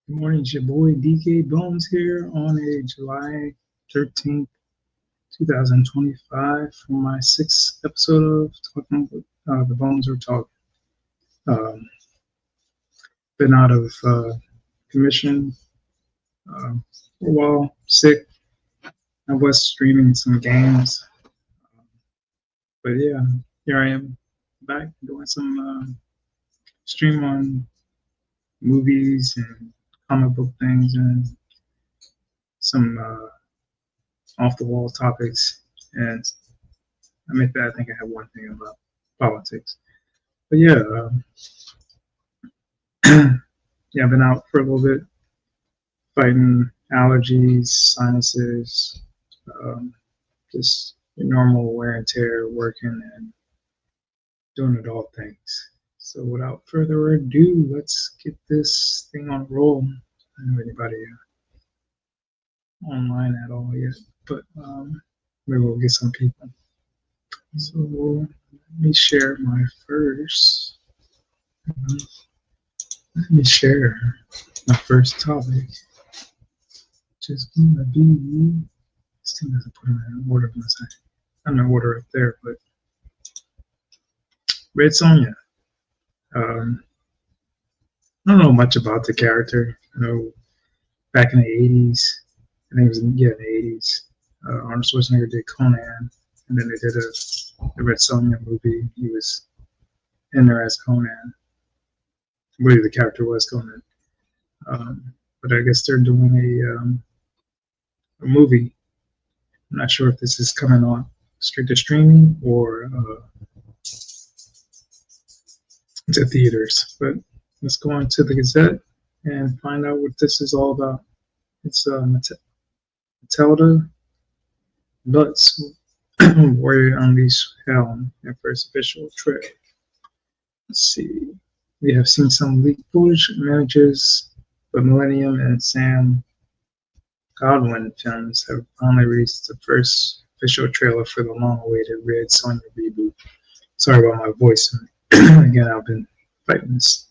Good morning, it's your boy DK Bones here on a July 13th, 2025 for my sixth episode of Talking The Bones Are Talking. Um, been out of commission for a while, sick. I was streaming some games, but yeah, here I am back doing some stream on movies and comic book things and some off the wall topics. And admit that I think I have one thing about politics. But yeah, yeah, I've been out for a little bit, fighting allergies, sinuses, um, just your normal wear and tear, working and doing adult things. So without further ado, let's get this thing on roll. I don't know anybody online at all yet, but maybe we'll get some people. So let me share my first. Let me share my first topic, which is gonna be. This thing doesn't put them in order for a second. I'm in order up there, but Red Sonja. Um, I don't know much about the character. I know back in the 80s, I think it was in the 80s, Arnold Schwarzenegger did Conan, and then they did the Red Sonja movie. He was in there as Conan. I believe the character was Conan. But I guess they're doing a movie. I'm not sure if this is coming on straight to streaming or to theaters. But let's go on to the Gazette and find out what this is all about. It's Matilda Lutz, Warrior Unleashed Hell, their first official trailer. Let's see. We have seen some leaked footage images, but Millennium and Sam Godwin Films have finally released the first official trailer for the long-awaited Red Sonja reboot. Sorry about my voice. Again, I've been fighting this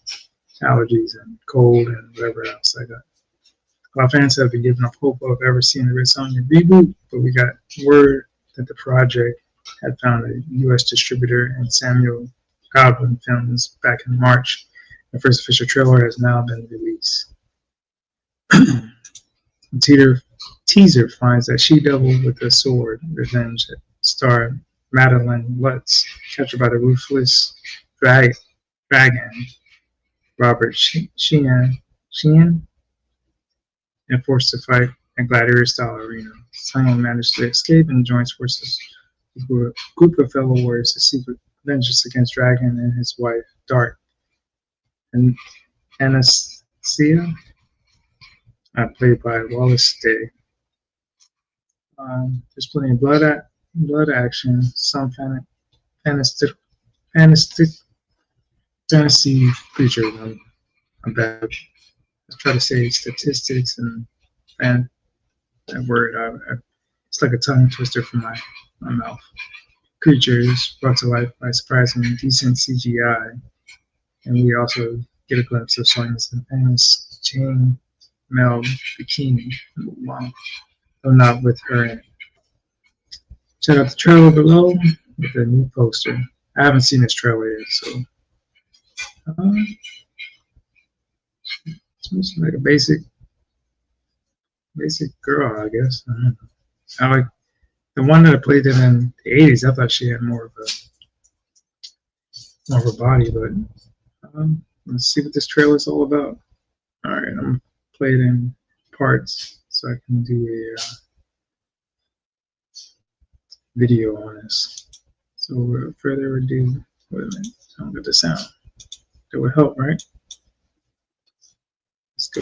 allergies and cold and whatever else I got. A lot of fans have been giving up hope of ever seeing the Red Sonja reboot, but we got word that the project had found a U.S. distributor in Samuel Godwin Films back in March. The first official trailer has now been released. The teaser finds that She-Devil with a Sword, Revenge, star Madeline Lutz, captured by the ruthless dragon Robert Sheehan, and forced to fight in gladiator-style arena. Simon managed to escape and joins forces with a group of fellow warriors to seek vengeance against Dragon and his wife, Dark. And Anastasia, played by Wallace Day. There's plenty of blood action, some fantasy creatures. I'm bad. I try to say statistics and that word. It's like a tongue twister for my mouth. Creatures brought to life by surprisingly decent CGI, and we also get a glimpse of Sonja's famous chain mail bikini, wow, though not with her in it. Check out the trailer below with the new poster. I haven't seen this trailer yet, so it's like a basic girl, I guess. I don't know. I like the one that played it in the 80s. I thought she had more of a body, but let's see what this trailer is all about. All right, I'm gonna play it in parts so I can do a video on this. So without further ado, wait a minute, I don't get the sound. That would help, right? Let's go.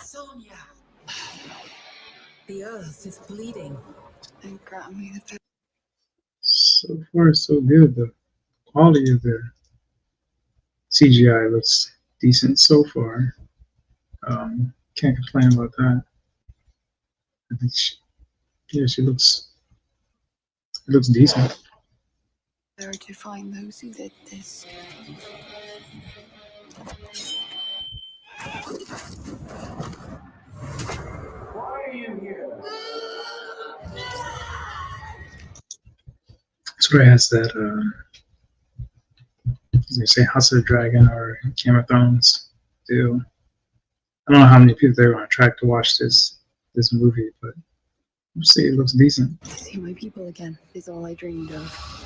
Sonja, the earth is bleeding. And grant me the power. So far, so good. The quality of the CGI looks decent so far. Can't complain about that. I think she looks decent. There to find those who did this. Why are you here? Sort of has that, as they say, House of the Dragon or Game of Thrones deal. I don't know how many people they were on track to watch this movie, but we'll see. It looks decent. To see my people again is all I dreamed of.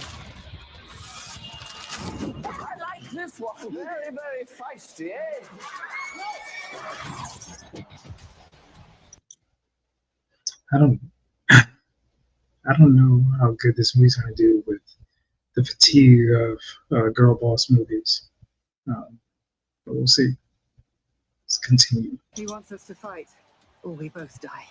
I like this one. Very, very feisty, eh? I don't know how good this movie's gonna do with the fatigue of girl boss movies, but we'll see. Let's continue. He wants us to fight, or we both die.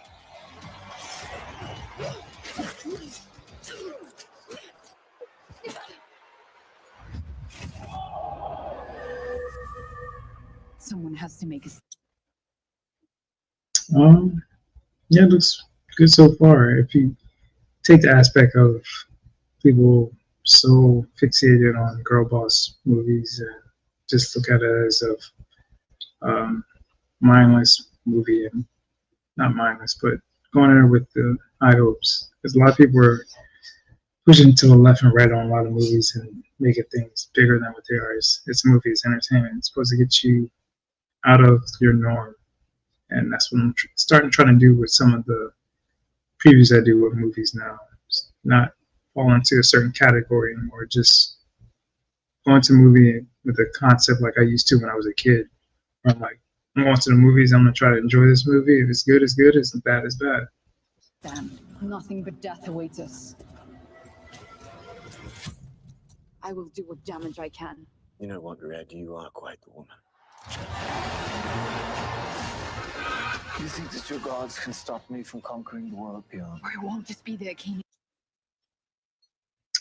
Someone has to make us. Yeah, it looks good so far. If you take the aspect of people so fixated on girl boss movies and just look at it as a mindless movie, and not mindless, but going in there with the high hopes, because a lot of people are pushing to the left and right on a lot of movies and making things bigger than what they are. It's a movie, it's entertainment. It's supposed to get you out of your norm, and that's what I'm starting to try to do with some of the previews I do with movies now. Just not fall into a certain category anymore. Just go into a movie with a concept like I used to when I was a kid. Where I'm like, I'm going to the movies. I'm gonna try to enjoy this movie. If it's good, it's good. If it's bad, it's bad. Stand. Nothing but death awaits us. I will do what damage I can. You know what, Red? You are quite the woman. You think that your gods can stop me from conquering the world beyond? I won't just be there, King.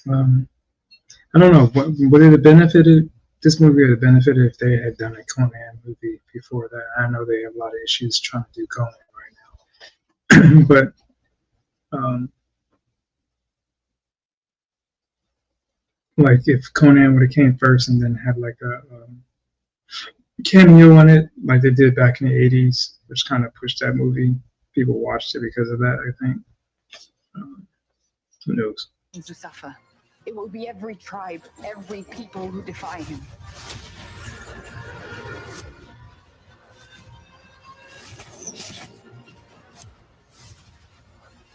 I don't know. Would it have benefited this movie? Would have benefited if they had done a Conan movie before that. I know they have a lot of issues trying to do Conan right now, but like if Conan would have came first and then had like a cameo on it, like they did back in the '80s, which kind of pushed that movie. People watched it because of that, I think. Who knows? To suffer. It will be every tribe, every people who defy him.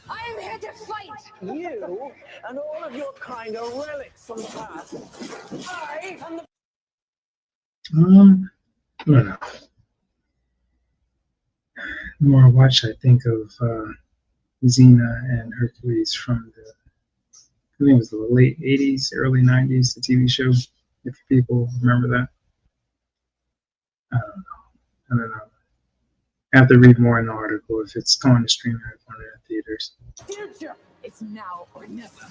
I am here to fight! You and all of your kind are relics from the past. I am the... I don't know. The more I watch, I think of Xena and Hercules from I think it was the late '80s, early '90s, the TV show. If people remember that, I don't know. I have to read more in the article if it's going to stream or going to theaters. Future! It's now or never.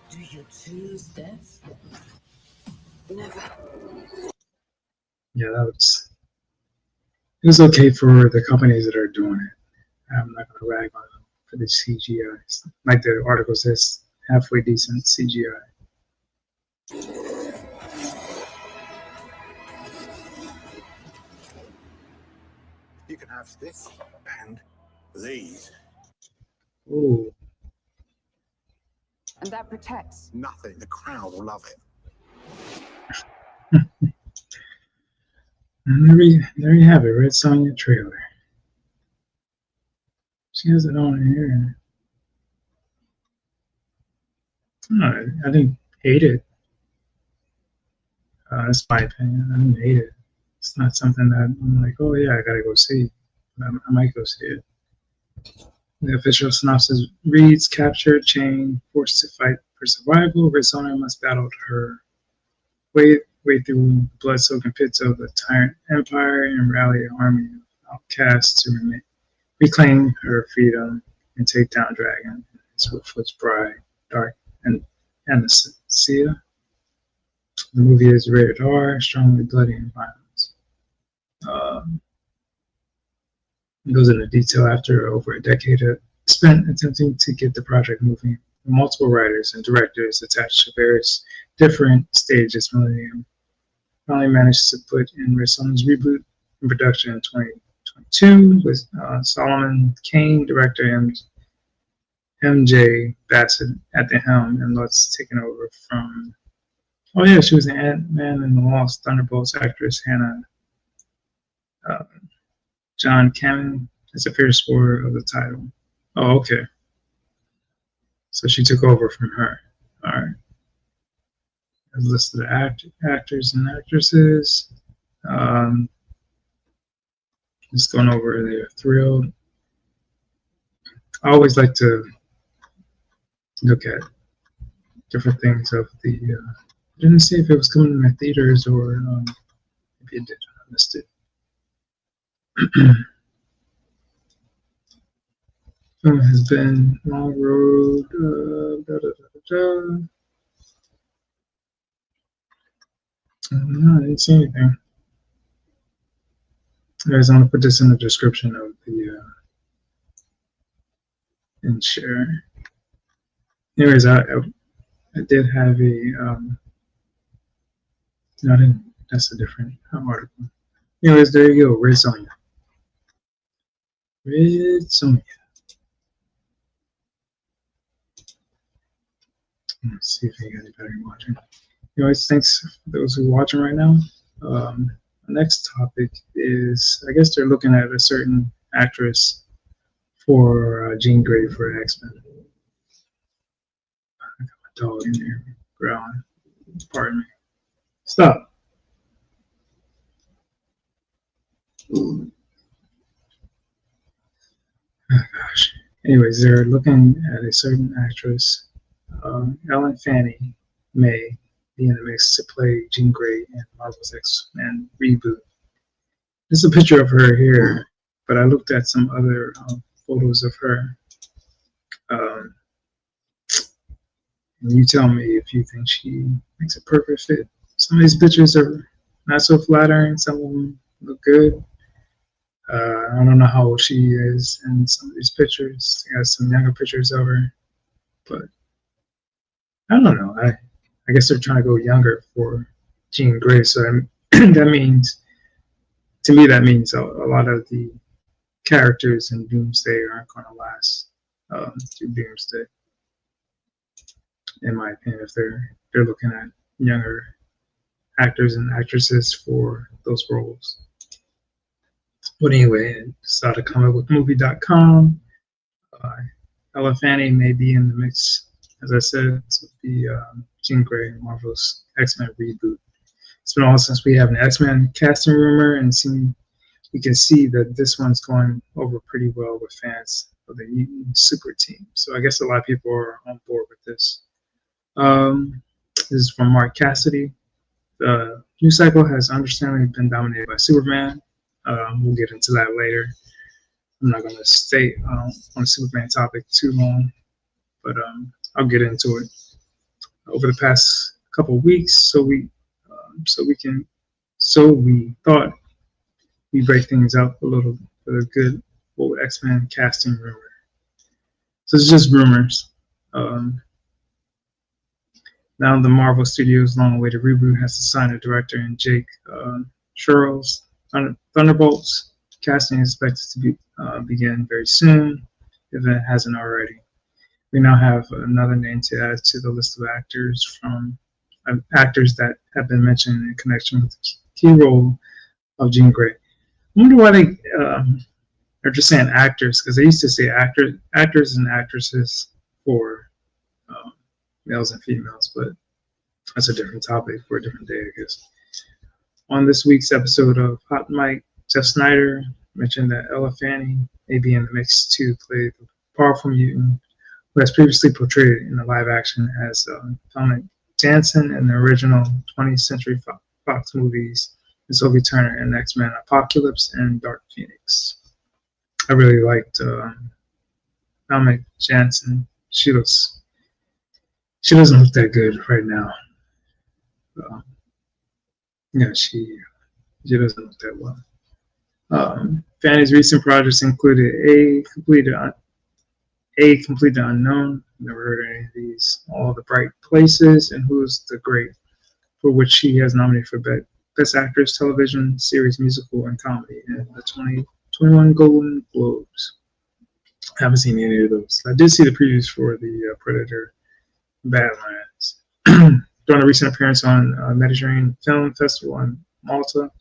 Do you choose death? Never. Yeah, it was okay for the companies that are doing it. I'm not going to rag on them for the CGI. Like the article says, halfway decent CGI. You can have this and these. Ooh, And that protects. Nothing. The crowd will love it. and there you have it, Red Sonja trailer. She has it on here. I didn't hate it. That's my opinion. I didn't hate it. It's not something that I'm like, oh yeah, I gotta go see. I might go see it. The official synopsis reads: captured, chained, forced to fight for survival, Red Sonja must battle her way through the blood-soaking pits of the tyrant empire and rally an army of outcasts to reclaim her freedom and take down Dragon and his ruthless bride, Dark and Anastasia. The movie is rated R, strongly bloody and violent. It goes into detail after over a decade spent attempting to get the project moving. Multiple writers and directors attached to various different stages, Millennium finally managed to put in Reson's reboot in production in 2022 with Solomon Kane, director, and MJ Bassett at the helm, and Lutz taking over from. Oh yeah, she was an Ant-Man and the Lost Thunderbolts actress Hannah John Kamen as the first spoiler of the title. Oh, okay. So she took over from her. All right. A list of the actors and actresses. Just going over there. Thrilled. I always like to look at different things of the. I didn't see if it was coming to my theaters or maybe it did. I missed it. Film has been long road. No, I didn't see anything. Guys, I'm gonna put this in the description of the and share. Anyways, I did have a no, I didn't. That's a different article. Anyways, there you go. Red Sonja. Red Sonja. Let's see if anybody watching. Anyways, thanks for those who are watching right now. The next topic is, I guess they're looking at a certain actress for Jean Grey for X-Men. I got my dog in there growling. Pardon me. Stop. Oh gosh. Anyways, they're looking at a certain actress. Ellen Fanny may be in the mix to play Jean Grey in Marvel's X-Men reboot. This is a picture of her here, but I looked at some other photos of her. And you tell me if you think she makes a perfect fit. Some of these pictures are not so flattering. Some of them look good. I don't know how old she is in some of these pictures. I got some younger pictures of her, but I don't know. I guess they're trying to go younger for Jean Grey. So that means, to me, that means a lot of the characters in Doomsday aren't going to last through Doomsday. In my opinion, if they're looking at younger actors and actresses for those roles. But anyway, it's out of comicbookmovie.com. Ella Fanny may be in the mix, as I said, to be Jean Grey in Marvel's X-Men reboot. It's been a while since we have an X-Men casting rumor, and we can see that this one's going over pretty well with fans of the Mutant Super Team. So I guess a lot of people are on board with this. This is from Mark Cassidy. The news cycle has understandably been dominated by Superman. We'll get into that later. I'm not going to stay on the Superman topic too long, but I'll get into it. Over the past couple of weeks, so we thought we'd break things up a little for a good old X-Men casting rumor. So it's just rumors. Now the Marvel Studios' long-awaited reboot has to sign a director in Jake Sherrill's Thunderbolts. Casting is expected to begin very soon, if it hasn't already. We now have another name to add to the list of actors that have been mentioned in connection with the key role of Jean Grey. I wonder why they're just saying actors, because they used to say actors and actresses for males and females, but that's a different topic for a different day, I guess. On this week's episode of Hot Mic, Jeff Snyder mentioned that Ella Fanny may be in the mix to play the powerful mutant who has previously portrayed in the live action as Dominic Jansen in the original 20th Century Fox movies, and Sophie Turner in X-Men Apocalypse and Dark Phoenix. I really liked Dominic Jansen. She doesn't look that good right now. Yeah, she doesn't look that well. Fanny's recent projects included A Completed Unknown, never heard of any of these, All the Bright Places, and Who's the Great, for which she has nominated for Best Actress, Television, Series, Musical, and Comedy in the 2021 Golden Globes. I haven't seen any of those. I did see the previews for the Predator Badlands. During a recent appearance on Mediterranean Film Festival in Malta,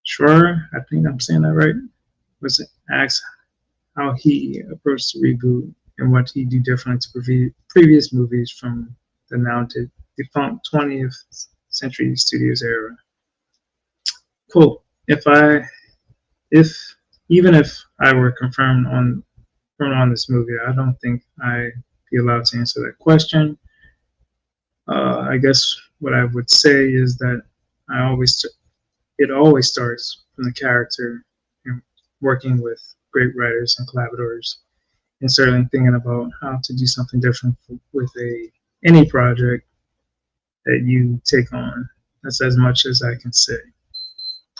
Schreier, I think I'm saying that right, was asked how he approached the reboot and what he'd do differently to previous movies from the now defunct 20th Century Studios era. Quote, even if I were confirmed on this movie, I don't think I'd be allowed to answer that question. I guess what I would say is that it always starts from the character and working with great writers and collaborators, and certainly thinking about how to do something different with any project that you take on. That's as much as I can say.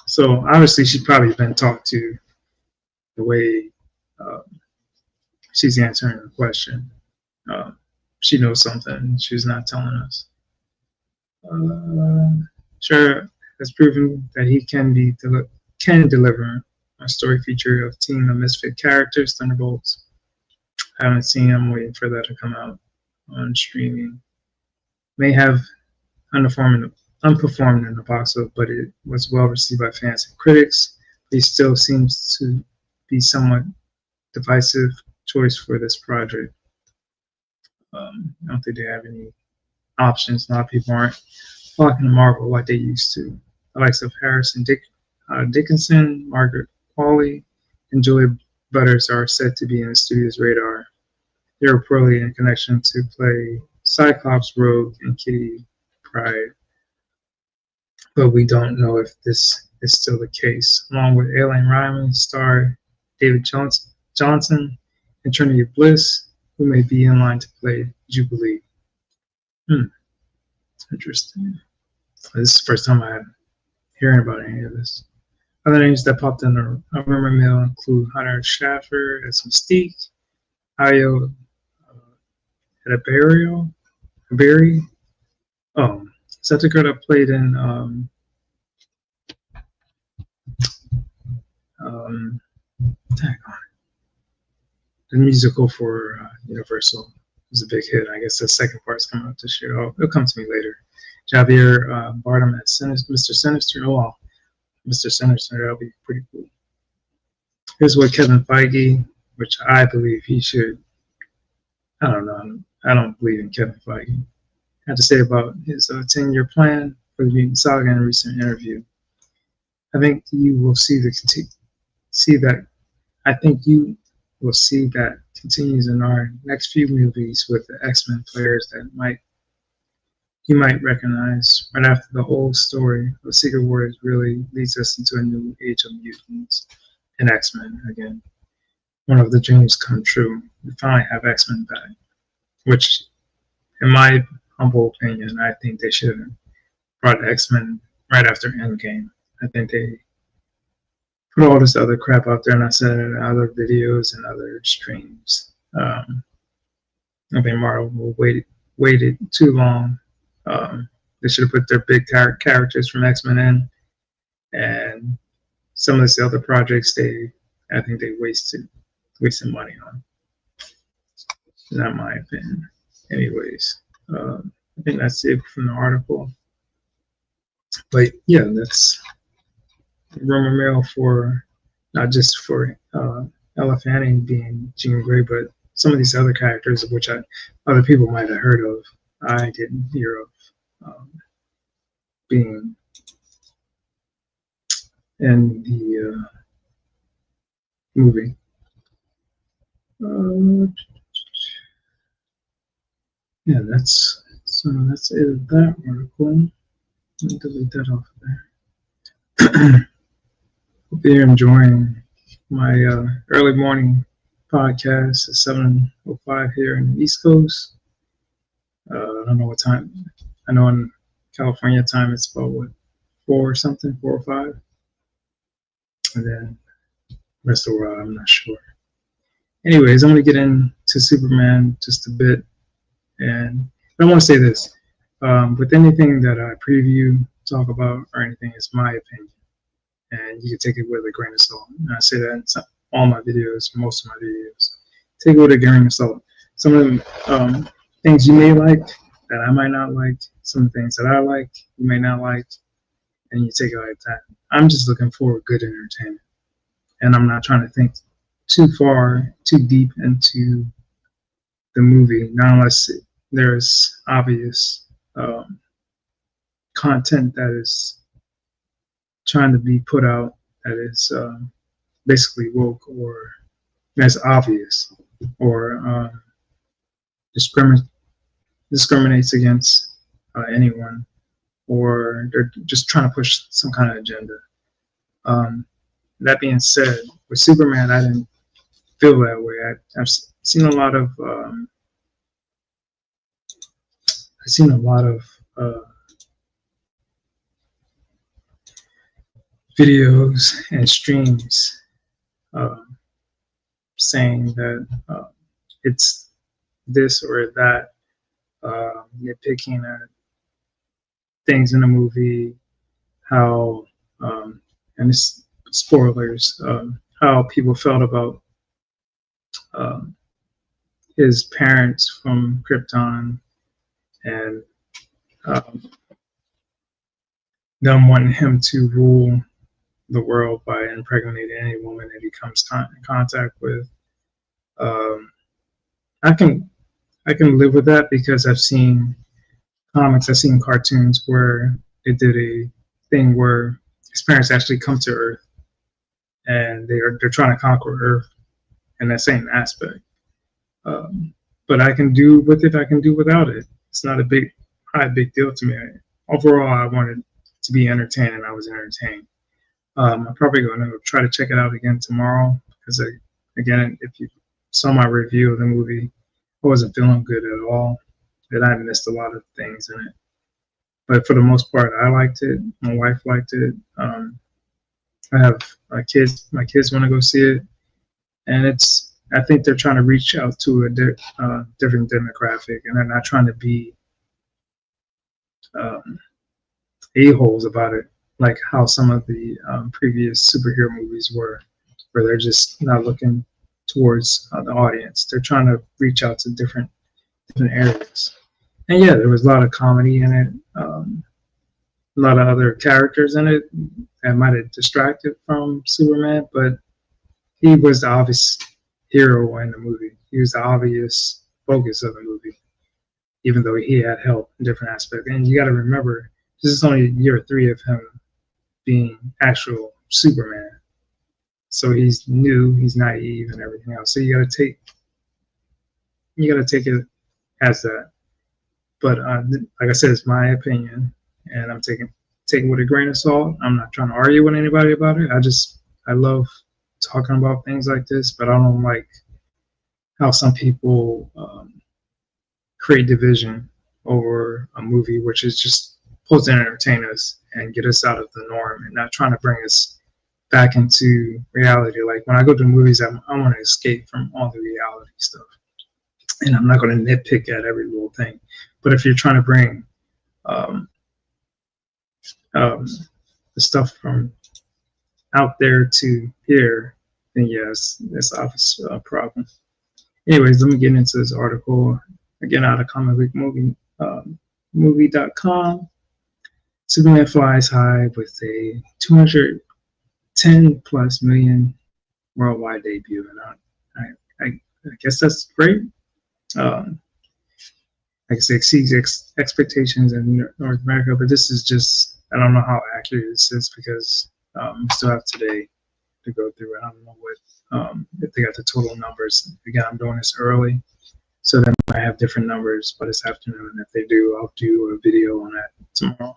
So obviously she's probably been talked to the way she's answering the question. She knows something she's not telling us. Sure has proven that he can deliver a story feature of team of misfit characters, Thunderbolts. I haven't seen. I'm waiting for that to come out on streaming. May have unperformed in the box office, but it was well received by fans and critics. He still seems to be somewhat divisive choice for this project. I don't think they have any options. A lot of people aren't flocking to Marvel like they used to. The likes of Harrison Dickinson, Margaret Qualley, and Julia Butters are said to be in the studio's radar. They were reportedly in connection to play Cyclops, Rogue, and Kitty Pryde, but we don't know if this is still the case. Along with Aileen Ryman, star David Johnson, and Trinity Bliss, who may be in line to play Jubilee. Interesting. This is the first time I'm hearing about any of this. Other names that popped in the rumor mill include Hunter Schafer as Mystique, Ayo Barry. Oh, is that the girl that played in the musical for Universal? It was a big hit. I guess the second part's coming out this year. Oh, it'll come to me later. Javier Bardem as Mr. Sinister. Oh, wow. Mr. Sinister, that'll be pretty cool. Here's what Kevin Feige, which I believe he should. I don't know. I don't believe in Kevin Feige. Had to say about his 10-year plan for the Mutant Saga in a recent interview. I think you will see that. I think you will see that continues in our next few movies with the X-Men players that you might recognize right after the whole story of Secret Wars really leads us into a new age of mutants and X-Men again. One of the dreams come true. We finally have X-Men back, which, in my humble opinion, I think they should have brought X-Men right after Endgame. I think they put all this other crap out there and I said it in other videos and other streams. I think Marvel waited too long. They should have put their big characters from X-Men in, and some of these other projects I think they wasted money on. Not my opinion. Anyways, I think that's it from the article. But yeah, that's rumor mill for not just for Ella Fanning being Jean Grey, but some of these other characters of which other people might have heard of. I didn't hear of being in the movie. Yeah, that's it of that article. Let me delete that off of there. Hope you're enjoying my early morning podcast at 7:05 here in the East Coast. I don't know what time. I know in California time it's about 4 or 5. and then the rest of the world, I'm not sure. Anyways, I'm going to get into Superman just a bit. And I want to say this. With anything that I preview, talk about, or anything, it's my opinion. And you can take it with a grain of salt. And I say that in all my videos, most of my videos. Take it with a grain of salt. Some of them things you may like that I might not like. Some things that I like you may not like. And you take it like that. I'm just looking for good entertainment. And I'm not trying to think too far, too deep into the movie, not unless there's obvious content that is trying to be put out that is basically woke or that's obvious or discriminates against anyone, or they're just trying to push some kind of agenda. That being said, with Superman, I didn't feel that way. I've seen a lot of videos and streams saying that it's this or that, nitpicking at things in the movie, how and it's spoilers, how people felt about his parents from Krypton, and them wanting him to rule the world by impregnating any woman that he comes in contact with. I can live with that because I've seen comics, I've seen cartoons where they did a thing where his parents actually come to Earth and they're trying to conquer Earth in that same aspect. But I can do with it, I can do without it. It's not a big deal to me. Overall, I wanted to be entertained, and I was entertained. I'm probably going to try to check it out again tomorrow because, again, if you saw my review of the movie, I wasn't feeling good at all, and I missed a lot of things in it. But for the most part, I liked it. My wife liked it. I have my kids want to go see it, and I think they're trying to reach out to a different demographic, and they're not trying to be a-holes about it, like how some of the previous superhero movies were, where they're just not looking towards the audience. They're trying to reach out to different areas. And yeah, there was a lot of comedy in it, a lot of other characters in it that might have distracted from Superman, but he was the obvious hero in the movie. He was the obvious focus of the movie, even though he had help in different aspects. And you got to remember, this is only year 3 of him being actual Superman. So he's new, he's naive, and everything else. So you got to take it as that. But like I said, it's my opinion, and I'm taking it with a grain of salt. I'm not trying to argue with anybody about it. I love talking about things like this, but I don't like how some people create division over a movie, which is just supposed to entertain us and get us out of the norm, and not trying to bring us back into reality. Like when I go to movies, I want to escape from all the reality stuff, and I'm not going to nitpick at every little thing. But if you're trying to bring the stuff from out there to here, then yes, that's obvious problem. Anyways, let me get into this article again out of comicbookmovie.com. Superman flies high with a 210 plus million worldwide debut, and I guess that's great. Like I say, exceeds expectations in North America, but this is just, I don't know how accurate this is because we still have today to go through. I don't know what if they got the total numbers. Again, I'm doing this early, so they might have different numbers by this afternoon. If they do, I'll do a video on that tomorrow.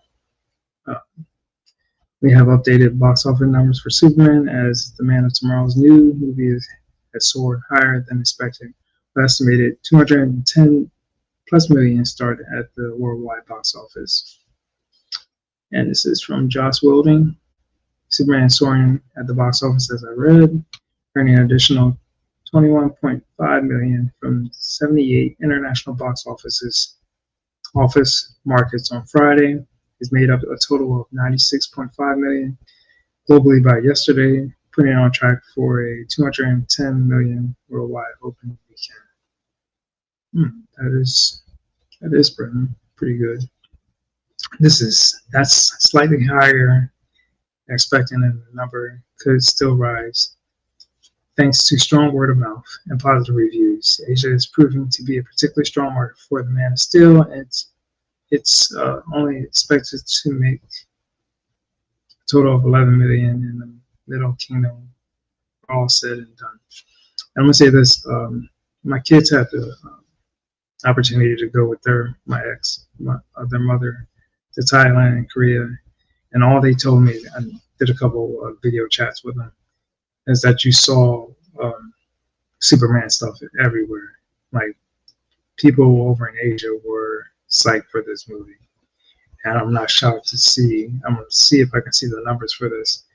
We have updated box office numbers for Superman, as the Man of Tomorrow's new movie has soared higher than expected. The estimated 210 plus million started at the worldwide box office. And this is from Joss Whedon. Superman soaring at the box office, as I read, earning an additional 21.5 million from 78 international box office markets on Friday. It's made up a total of 96.5 million globally by yesterday, putting it on track for a 210 million worldwide opening weekend. That is pretty good. That's slightly higher, expecting and the number could still rise. Thanks to strong word of mouth and positive reviews, Asia is proving to be a particularly strong market for The Man of Steel, and it's only expected to make a total of 11 million in the Middle Kingdom, all said and done. I'm gonna say this: my kids had the opportunity to go with their mother to Thailand and Korea, and all they told me, I did a couple of video chats with them, is that you saw Superman stuff everywhere. Like, people over in Asia were psyched for this movie, and I'm not shocked to see. I'm gonna see if I can see the numbers for this,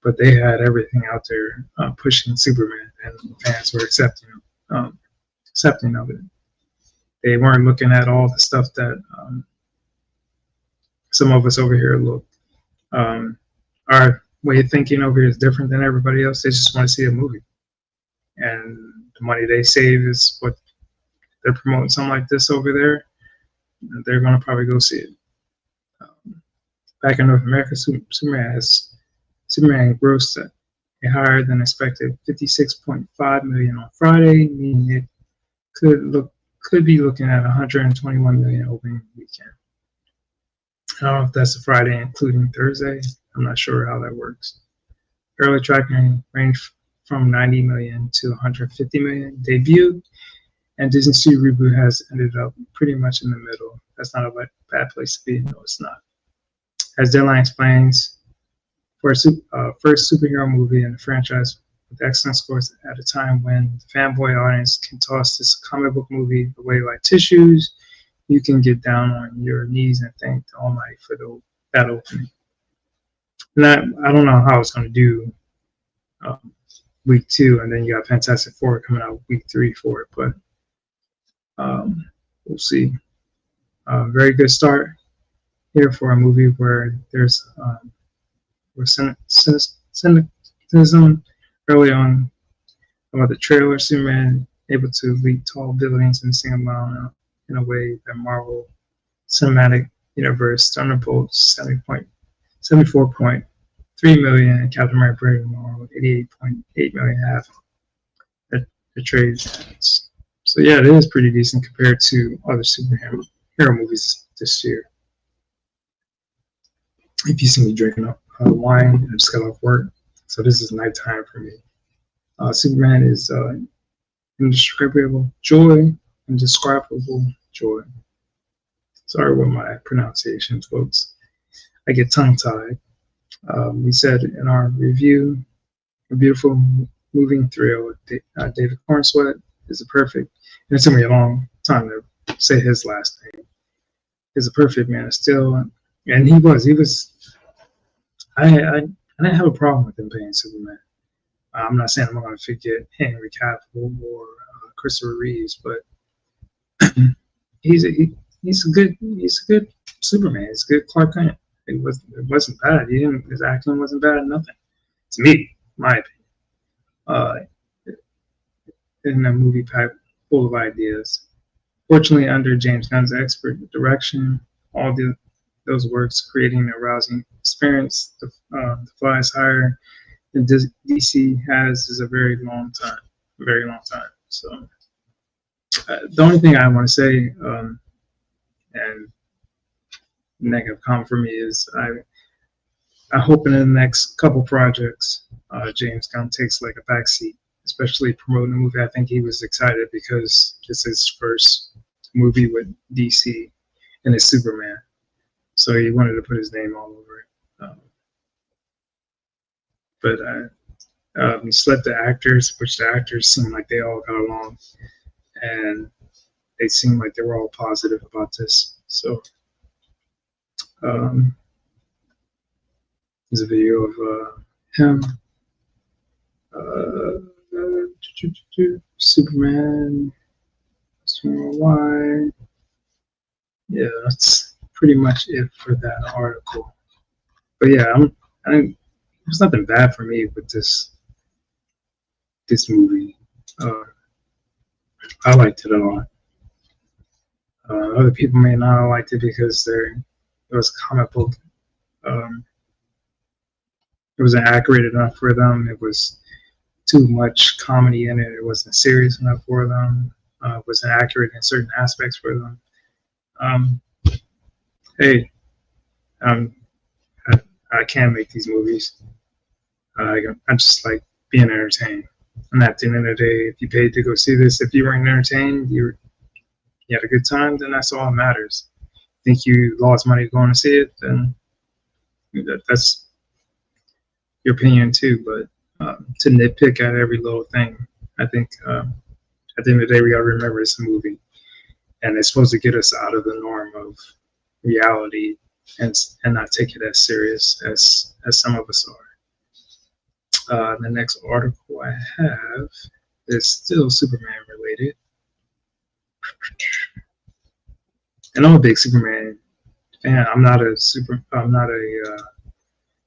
but they had everything out there pushing Superman, and fans were accepting of it. They weren't looking at all the stuff that some of us over here look. Our way of thinking over here is different than everybody else. They just want to see a movie, and the money they save is what they're promoting. Something like this over there, they're gonna probably go see it. Back in North America, Superman grossed a higher than expected 56.5 million on Friday, meaning it could be looking at 121 million opening weekend. I don't know if that's a Friday including Thursday. I'm not sure how that works. Early tracking ranged from 90 million to 150 million debut, and Disney Studio Reboot has ended up pretty much in the middle. That's not a bad place to be. No, it's not. As Deadline explains, for a first superhero movie in the franchise with excellent scores at a time when the fanboy audience can toss this comic book movie away like tissues, you can get down on your knees and thank the Almighty for that opening. And I don't know how it's going to do week 2, and then you got Fantastic Four coming out week 3 for it, but we'll see. Very good start here for a movie where there's cynicism early on about the trailer. Superman able to leap tall buildings and sing about in a way that Marvel Cinematic Universe Thunderbolts 74.3 million and Captain America: Brave New World 88.8 million have the trade. So yeah, it is pretty decent compared to other superhero movies this year. If you see me drinking up wine, I just got off work, so this is nighttime for me. Superman is indescribable joy. Sorry with my pronunciation, folks. I get tongue-tied. We said in our review, a beautiful, moving thrill. David Cornsweet is a perfect, and it took me a long time to say his last name, is a perfect Man of Steel, and he was. I didn't have a problem with him playing Superman. I'm not saying I'm going to forget Henry Cavill or Christopher Reeves, but he's a good Superman. He's a good Clark Kent. It wasn't bad. His acting wasn't bad. Nothing to me, my opinion. In a movie packed full of ideas. Fortunately, under James Gunn's expert direction, all those works creating a rousing experience. The flies higher than DC has is a very long time. So the only thing I want to say, and negative comment for me, is I hope in the next couple projects, James Gunn takes like a backseat, especially promoting the movie. I think he was excited because it's his first movie with DC and it's Superman, so he wanted to put his name all over it. But select the actors, which the actors seemed like they all got along, and they seemed like they were all positive about this. So there's a video of him. Superman. Why? Yeah, that's pretty much it for that article. But yeah, there's nothing bad for me with this movie. I liked it a lot. Other people may not have liked it because it was comic book. It wasn't accurate enough for them. It was too much comedy in it. It wasn't serious enough for them. It wasn't accurate in certain aspects for them. Hey, I can't make these movies. I just like being entertained. And at the end of the day, if you paid to go see this, if you weren't entertained, you had a good time, then that's all that matters. Think you lost money going to see it, then that's your opinion too. But to nitpick at every little thing, I think at the end of the day, we got to remember it's a movie. And it's supposed to get us out of the norm of reality and not take it as serious as some of us are. The next article I have is still Superman related. And I'm a big Superman fan. I'm not a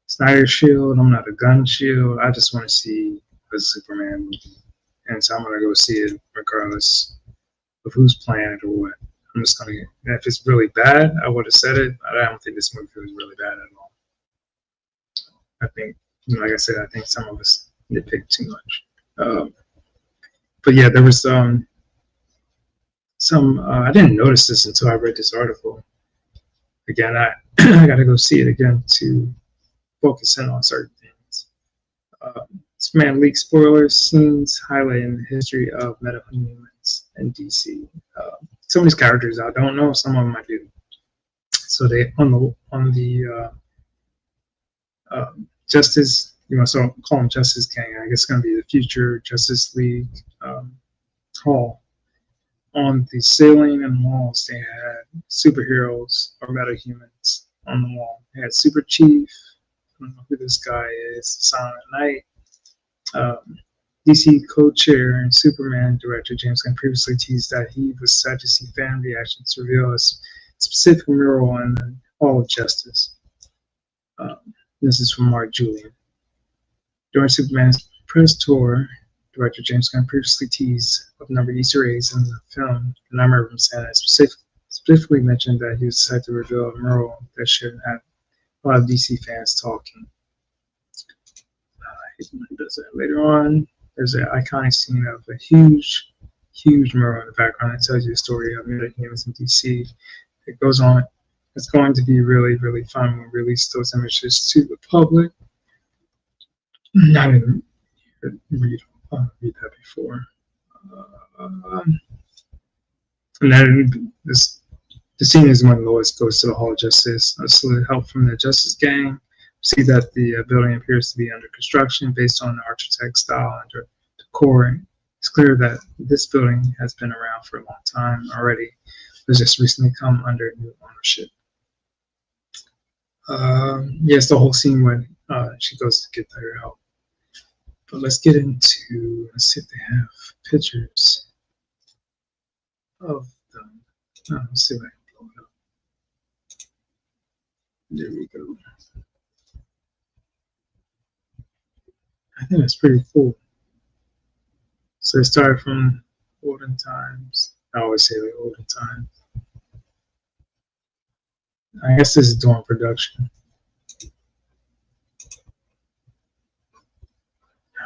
Snyder Shield. I'm not a Gun Shield. I just want to see a Superman movie, and so I'm gonna go see it regardless of who's playing it or what. I'm just gonna. If it's really bad, I would have said it. But I don't think this movie was really bad at all. I think, like I said, I think some of us nitpick too much. But yeah, there was some. I didn't notice this until I read this article. Again, I got to go see it again to focus in on certain things. Superman leaks spoilers, scenes highlighting the history of metahumans in DC. Some of these characters I don't know, some of them I do. So they on the Justice, so call them Justice Gang. I guess it's gonna be the future Justice League hall. On the ceiling and walls, they had superheroes or metahumans on the wall. They had Super Chief. I don't know who this guy is. Silent Knight. DC co-chair and Superman director James Gunn previously teased that he was sad to see fan reactions reveal a specific mural in the Hall of Justice. This is from Mark Julian. During Superman's press tour, director James Gunn previously teased of a number of Easter eggs in the film, and I remember him saying that specifically mentioned that he was excited to reveal a mural that should have a lot of DC fans talking. He does that later on. There's an iconic scene of a huge mural in the background that tells you the story of metahumans in DC. It goes on. It's going to be really, really fun when we release those images to the public. I didn't read that before. And then the scene is when Lois goes to the Hall of Justice. With help from the Justice Gang, see that the building appears to be under construction based on the architect's style and decor. It's clear that this building has been around for a long time already. It's just recently come under new ownership. Yes, the whole scene when she goes to get their help. But let's see if they have pictures of them. Let's see if I can blow it up. There we go. I think that's pretty cool. So it started from olden times. I always say like olden times. I guess this is during production.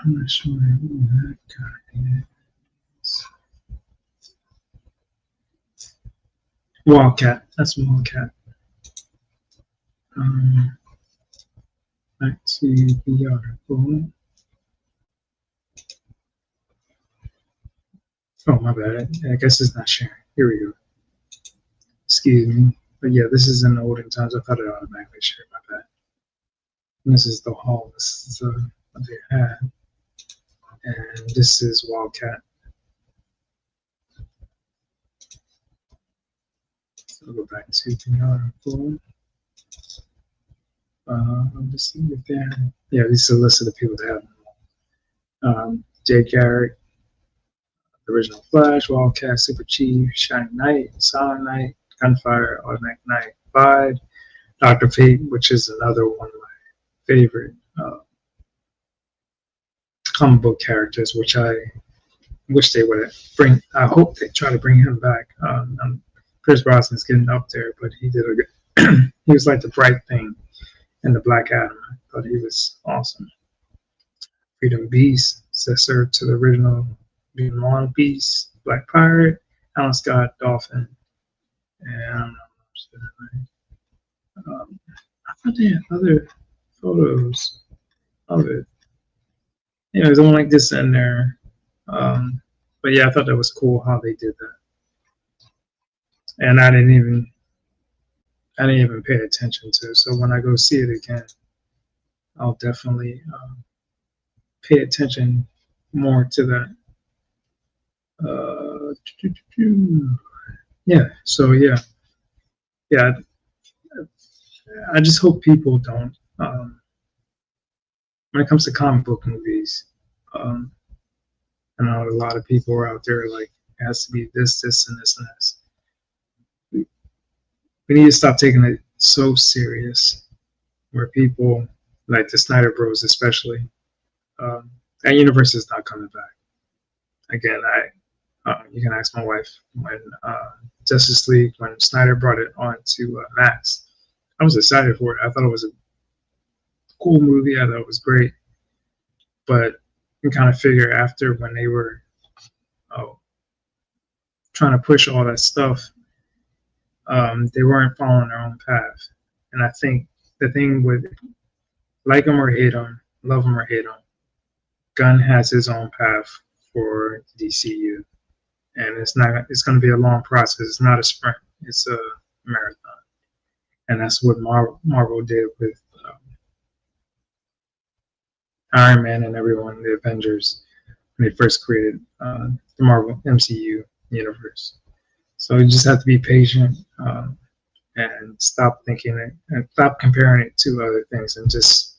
I'm not sure who that guy is. Wildcat. That's Wildcat. Back to the article. Oh, my bad. I guess it's not sharing. Here we go. Excuse me. But yeah, this is in the olden times. I thought it automatically shared. My bad. And this is the hall. This is what they had. And this is Wildcat. So I'll go back to the article. I'll just see if they're, yeah, this is a list of the people that have Jay Garrick, the original Flash, Wildcat, Super Chief, Shining Knight, Silent Knight, Gunfire, Automatic Knight 5, Dr. Fate, which is another one of my favorite comic book characters, which I wish they would bring. I hope they try to bring him back. Pierce Brosnan's getting up there, but he did a good. He was like the bright thing in the Black Adam. I thought he was awesome. Freedom Beast, successor to the original Long Beast, Black Pirate, Alan Scott, Dolphin, and I thought they had other photos of it. You know, there's one like this in there. But yeah, I thought that was cool how they did that. And I didn't even pay attention to it. So when I go see it again, I'll definitely pay attention more to that. Yeah. So yeah. I just hope people don't. When it comes to comic book movies, I know a lot of people are out there like it has to be this, this, and this, and this. We need to stop taking it so serious. Where people like the Snyder Bros, especially, that universe is not coming back. Again, you can ask my wife when Justice League, when Snyder brought it on to Max, I was excited for it. I thought it was a cool movie. I thought it was great, but you kind of figure after when they were trying to push all that stuff, they weren't following their own path. And I think the thing with like him or hate him, love him or hate him, Gunn has his own path for DCU, and it's going to be a long process. It's not a sprint. It's a marathon, and that's what Marvel did with Iron Man and everyone, the Avengers, when they first created the Marvel MCU universe. So you just have to be patient and stop thinking it and stop comparing it to other things and just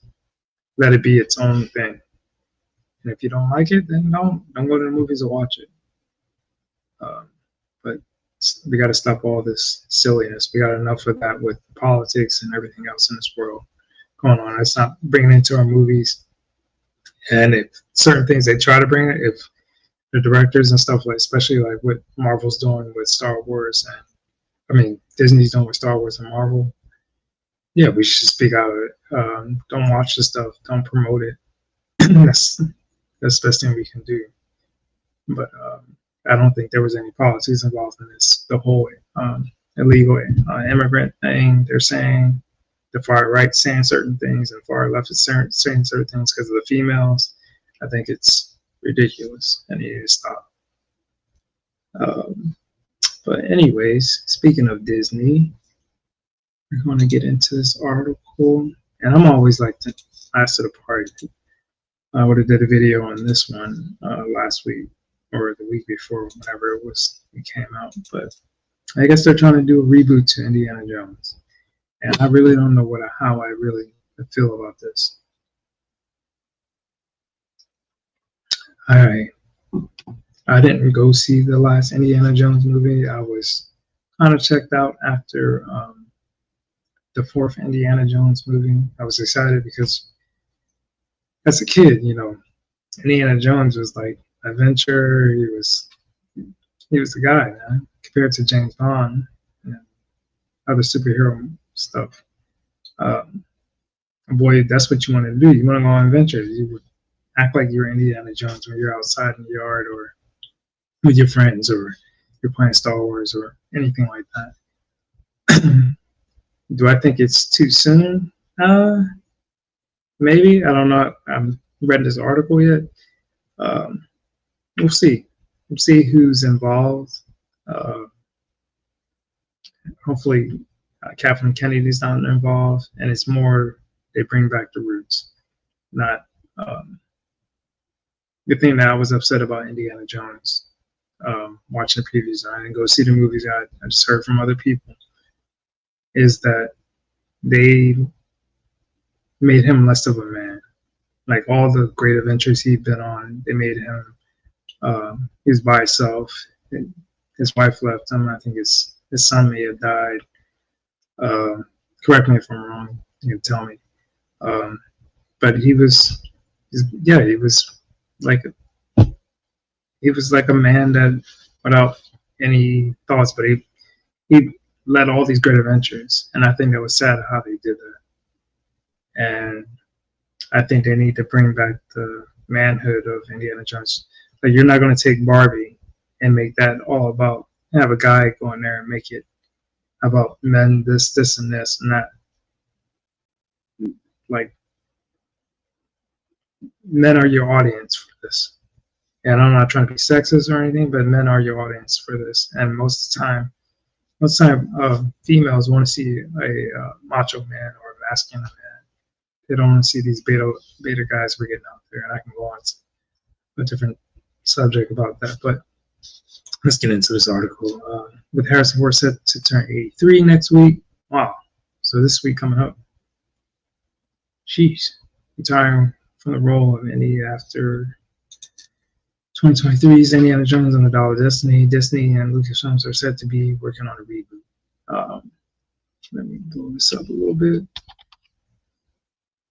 let it be its own thing. And if you don't like it, then don't go to the movies or watch it. But we got to stop all this silliness. We got enough of that with politics and everything else in this world going on. Let's not bring it into our movies. And if certain things they try to bring it, if the directors and stuff like, especially like what Marvel's doing with Star Wars, and I mean Disney's doing with Star Wars and Marvel, yeah, we should speak out of it. Don't watch the stuff. Don't promote it. That's the best thing we can do. But I don't think there was any politics involved in this. The whole illegal immigrant thing, they're saying the far right saying certain things and far left is saying certain things because of the females. I think it's ridiculous and it needs to stop. But anyways, speaking of Disney, we're going to get into this article, and I'm always like the last of the party. I would have did a video on this one last week or the week before, whenever it came out. But I guess they're trying to do a reboot to Indiana Jones, and I really don't know how I really feel about this. All right, I didn't go see the last Indiana Jones movie. I was kind of checked out after the fourth Indiana Jones movie. I was excited because as a kid, you know, Indiana Jones was like adventure. He was the guy, man, compared to James Bond and other superhero stuff. Boy, that's what you want to do. You want to go on adventures. You would act like you're Indiana Jones when you're outside in the yard or with your friends, or you're playing Star Wars or anything like that. Do I think it's too soon? Maybe. I don't know. I haven't read this article yet. We'll see. We'll see who's involved. Hopefully, Kathleen Kennedy's not involved, and it's more they bring back the roots. Not the thing that I was upset about Indiana Jones. Watching the previews, I didn't go see the movies. I just heard from other people is that they made him less of a man. Like all the great adventures he'd been on, they made him. He was by himself. His wife left him. I think his son may have died. Correct me if I'm wrong. You can tell me. But he was like a man that without any thoughts, but he led all these great adventures, and I think that was sad how they did that. And I think they need to bring back the manhood of Indiana Jones. Like, you're not going to take Barbie and make that all about, have a guy go in there and make it about men, this, and this, and that. Like, men are your audience for this. And I'm not trying to be sexist or anything, but men are your audience for this. And most of the time, females want to see a macho man or a masculine man. They don't want to see these beta guys we're getting out there. And I can go on to a different subject about that. But let's get into this article. With Harrison Ford set to turn 83 next week. Wow. So this week coming up. Jeez. Retiring from the role of Indy after 2023's Indiana Jones and the Dial of Destiny. Disney and Lucasfilms are said to be working on a reboot. Let me blow this up a little bit.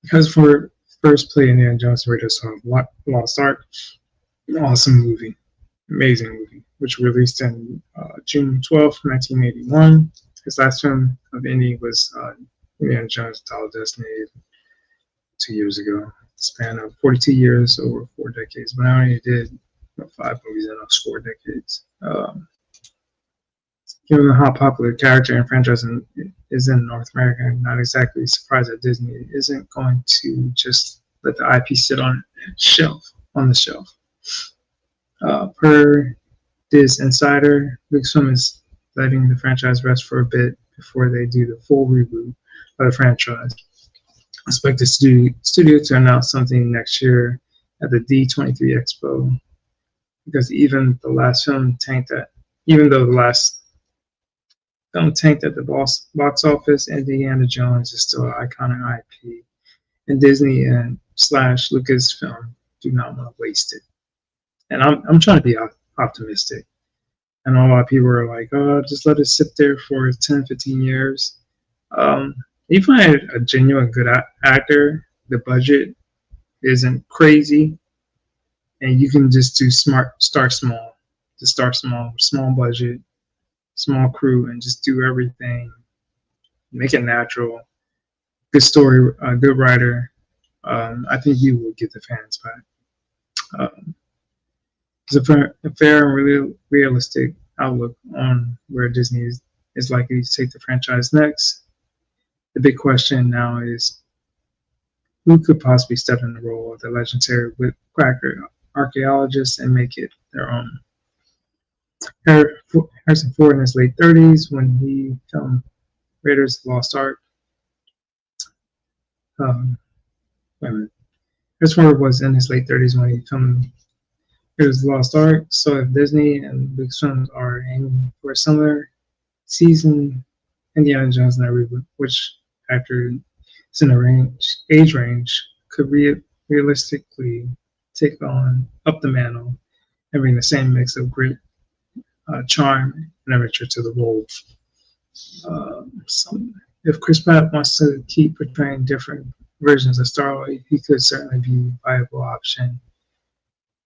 Because for first play Indiana Jones Raiders of Lost Ark, awesome movie, amazing movie, which released in June 12th, 1981. His last film of Indy was Indiana Jones Dial of Destiny 2 years ago. Span of 42 years, over 4 decades. But I only did 5 movies in those 4 decades. Given how popular the character and franchise is in North America, I'm not exactly surprised that Disney isn't going to just let the IP sit on the shelf. Per this insider, Lucasfilm is letting the franchise rest for a bit before they do the full reboot of the franchise. I expect the studio to announce something next year at the D23 Expo, because even though the last film tanked at the box office, Indiana Jones is still an iconic IP, and Disney and / Lucasfilm do not want to waste it. And I'm trying to be optimistic. I know a lot of people are like, oh, just let it sit there for 10, 15 years. You find a genuine good actor, the budget isn't crazy, and you can just start small, small budget, small crew, and just do everything, make it natural, good story, good writer. I think you will get the fans back. It's a fair and really realistic outlook on where Disney is likely to take the franchise next. The big question now is, who could possibly step in the role of the legendary whipcracker archaeologist and make it their own? Harrison Ford in his late 30s when he filmed Raiders of the Lost Ark. Harrison Ford was in his late 30s when he filmed Raiders of the Lost Ark. So if Disney and Lucasfilm are aiming for a similar season, Indiana Jones and reboot, which actor is in a age range, could realistically take up the mantle and bring the same mix of great charm and adventure to the role. If Chris Pratt wants to keep portraying different versions of Star-Lord, he could certainly be a viable option.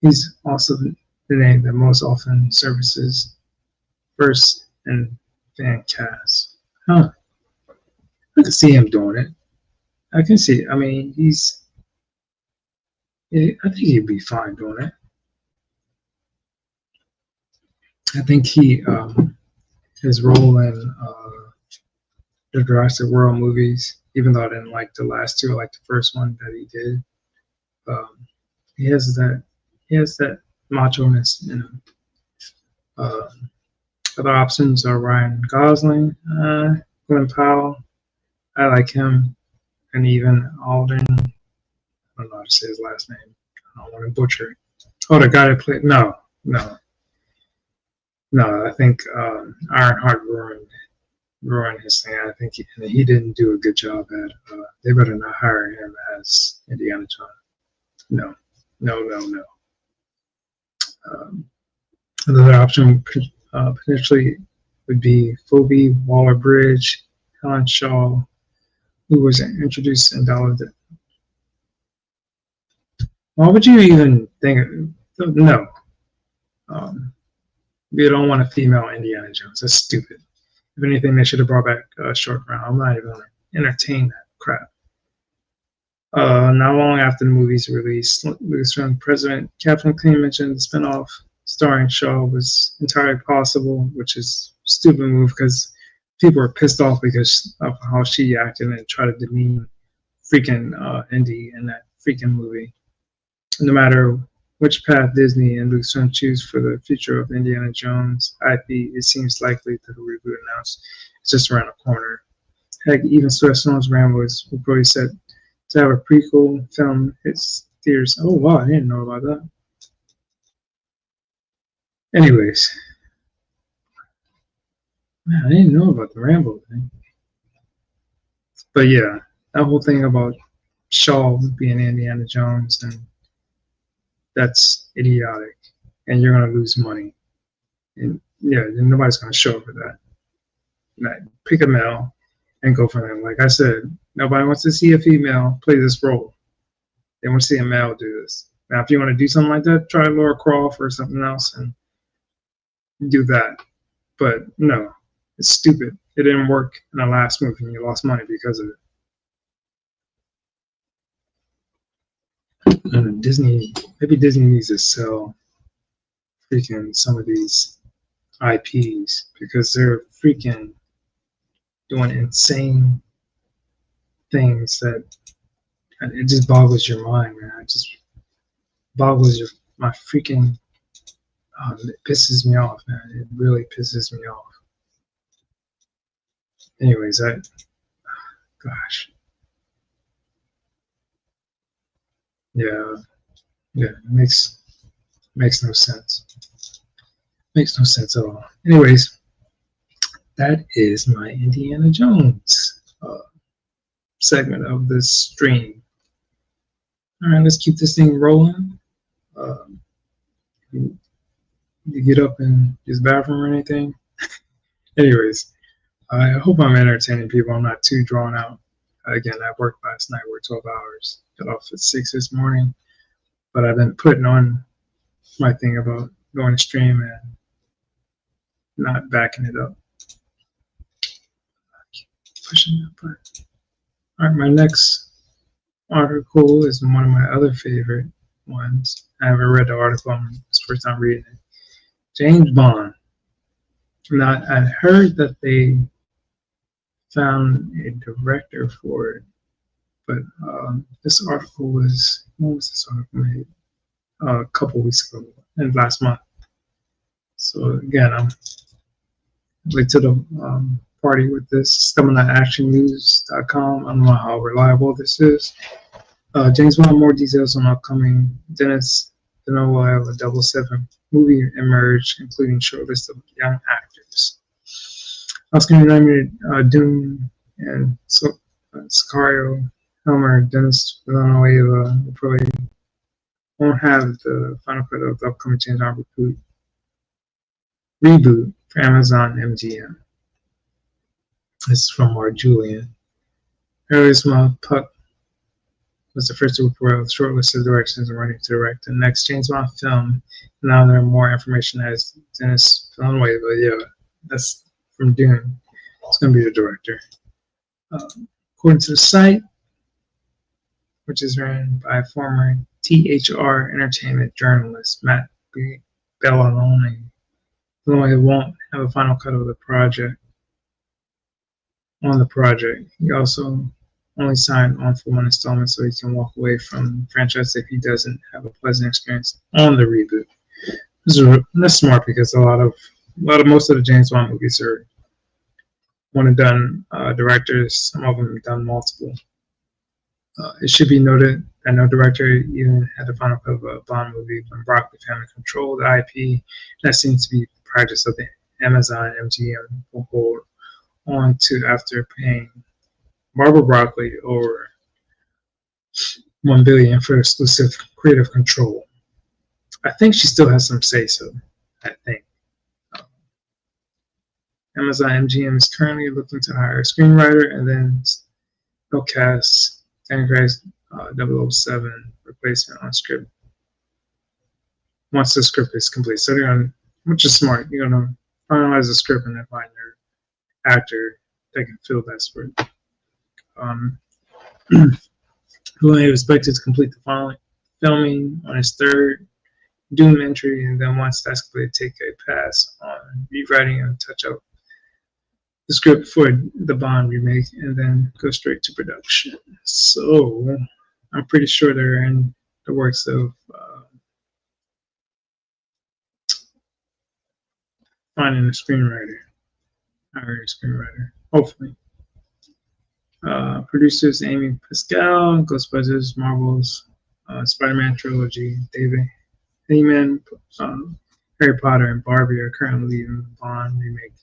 He's also the name that most often surfaces first in fan cast. I can see him doing it. I can see. I mean, I think he'd be fine doing it. I think his role in the Jurassic World movies, even though I didn't like the last two, I liked the first one that he did. He has that macho-ness in him. Other options are Ryan Gosling, Glenn Powell. I like him, and even Alden. I don't know how to say his last name. I don't want to butcher it. Oh, the guy that played. No. I think Ironheart ruined ruin his thing. I think he didn't do a good job at. They better not hire him as Indiana Jones. No, no, no, no. Another option potentially would be Phoebe Waller-Bridge, Helen Shaw, who was introduced in Dollar. Why would you even think? No. We don't want a female Indiana Jones. That's stupid. If anything, they should have brought back Short Round. I'm not even going to entertain that crap. Not long after the movie's release, Lucasfilm president Kathleen Kennedy mentioned the spinoff starring Shaw was entirely possible, which is a stupid move because people were pissed off because of how she acted and tried to demean freaking Indy in that freaking movie. No matter which path Disney and Lucasfilm choose for the future of Indiana Jones IP, it seems likely that the reboot announced is just around the corner. Heck, even Sylvester Rambo is probably set to have a prequel film hits theaters. Oh wow, I didn't know about that. Anyways, man, I didn't know about the Rambo thing. But yeah, that whole thing about Shaw being Indiana Jones, and that's idiotic, and you're gonna lose money. And yeah, nobody's gonna show up for that. Like, pick a male and go for them. Like I said, nobody wants to see a female play this role. They want to see a male do this. Now, if you want to do something like that, try Laura Croft or something else and do that. But no, it's stupid. It didn't work in the last movie, and you lost money because of it. And maybe Disney needs to sell freaking some of these IPs because they're freaking doing insane things that it just boggles your mind, man. It just boggles my freaking. It pisses me off, man. It really pisses me off. Anyways, gosh, yeah, it makes no sense. Makes no sense at all. Anyways, that is my Indiana Jones segment of this stream. All right, let's keep this thing rolling. You get up and use the bathroom or anything? Anyways, I hope I'm entertaining people. I'm not too drawn out. Again, I worked last night, worked 12 hours, got off at 6 this morning, but I've been putting on my thing about going to stream and not backing it up. Pushing that button. All right, my next article is one of my other favorite ones. I haven't read the article. It's the first time reading it. James Bond. Now, I heard that they found a director for it, but this article was, when was this article made? A couple weeks ago, and last month. So again, I'm late to the party with this. It's coming at actionnews.com. I don't know how reliable this is. James Bond, more details on upcoming Denis Villeneuve 007 movie emerge, including a short list of young actors. Oscar-nominated Dune and Sicario Helmer, Denis Villeneuve probably won't have the final cut of the upcoming James Bond reboot for Amazon MGM. This is from Mark Julian. Earlier this month, Puck was the first to report a short list of directions and running to direct the next James Bond film. Now there are more information as Denis Villeneuve, but yeah, that's from Dune. It's going to be the director. According to the site, which is ran by former THR Entertainment journalist Matt Belloni, Villeneuve won't have a final cut of the project. On the project, he also only signed on for one installment, so he can walk away from the franchise if he doesn't have a pleasant experience on the reboot. That's smart because most of the James Bond movies are one and done directors. Some of them have done multiple. It should be noted that no director even had the final cut of a Bond movie when Broccoli family controlled the IP. That seems to be the practice of the Amazon MGM will hold on to after paying Barbara Broccoli over $1 billion for exclusive creative control. I think she still has some say so. I think. Amazon MGM is currently looking to hire a screenwriter, and then they'll cast Daniel Craig's 007 replacement on script once the script is complete. So they're gonna, which is smart. You're gonna finalize the script and then find your actor that can fill that script. Villeneuve is expected to complete the final filming on his third Dune entry, and then once that's completed, take a pass on rewriting and touch up the script for the Bond remake, and then go straight to production. So I'm pretty sure they're in the works of finding a screenwriter, hiring a screenwriter, hopefully. Producers Amy Pascal, Ghostbusters, Marvel's Spider-Man trilogy, David Heyman, Harry Potter, and Barbie are currently leading the Bond remake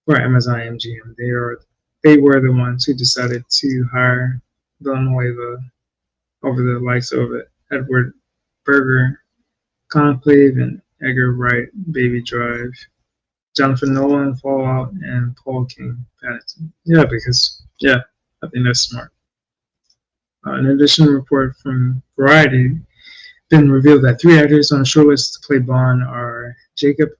for Amazon MGM. They were the ones who decided to hire Villanueva over the likes of Edward Berger, Conclave, and Edgar Wright, Baby Drive, Jonathan Nolan, Fallout, and Paul King, Paddington. Yeah, because, yeah, I think that's smart. In addition, a report from Variety been revealed that 3 actors on the shortlist to play Bond are Jacob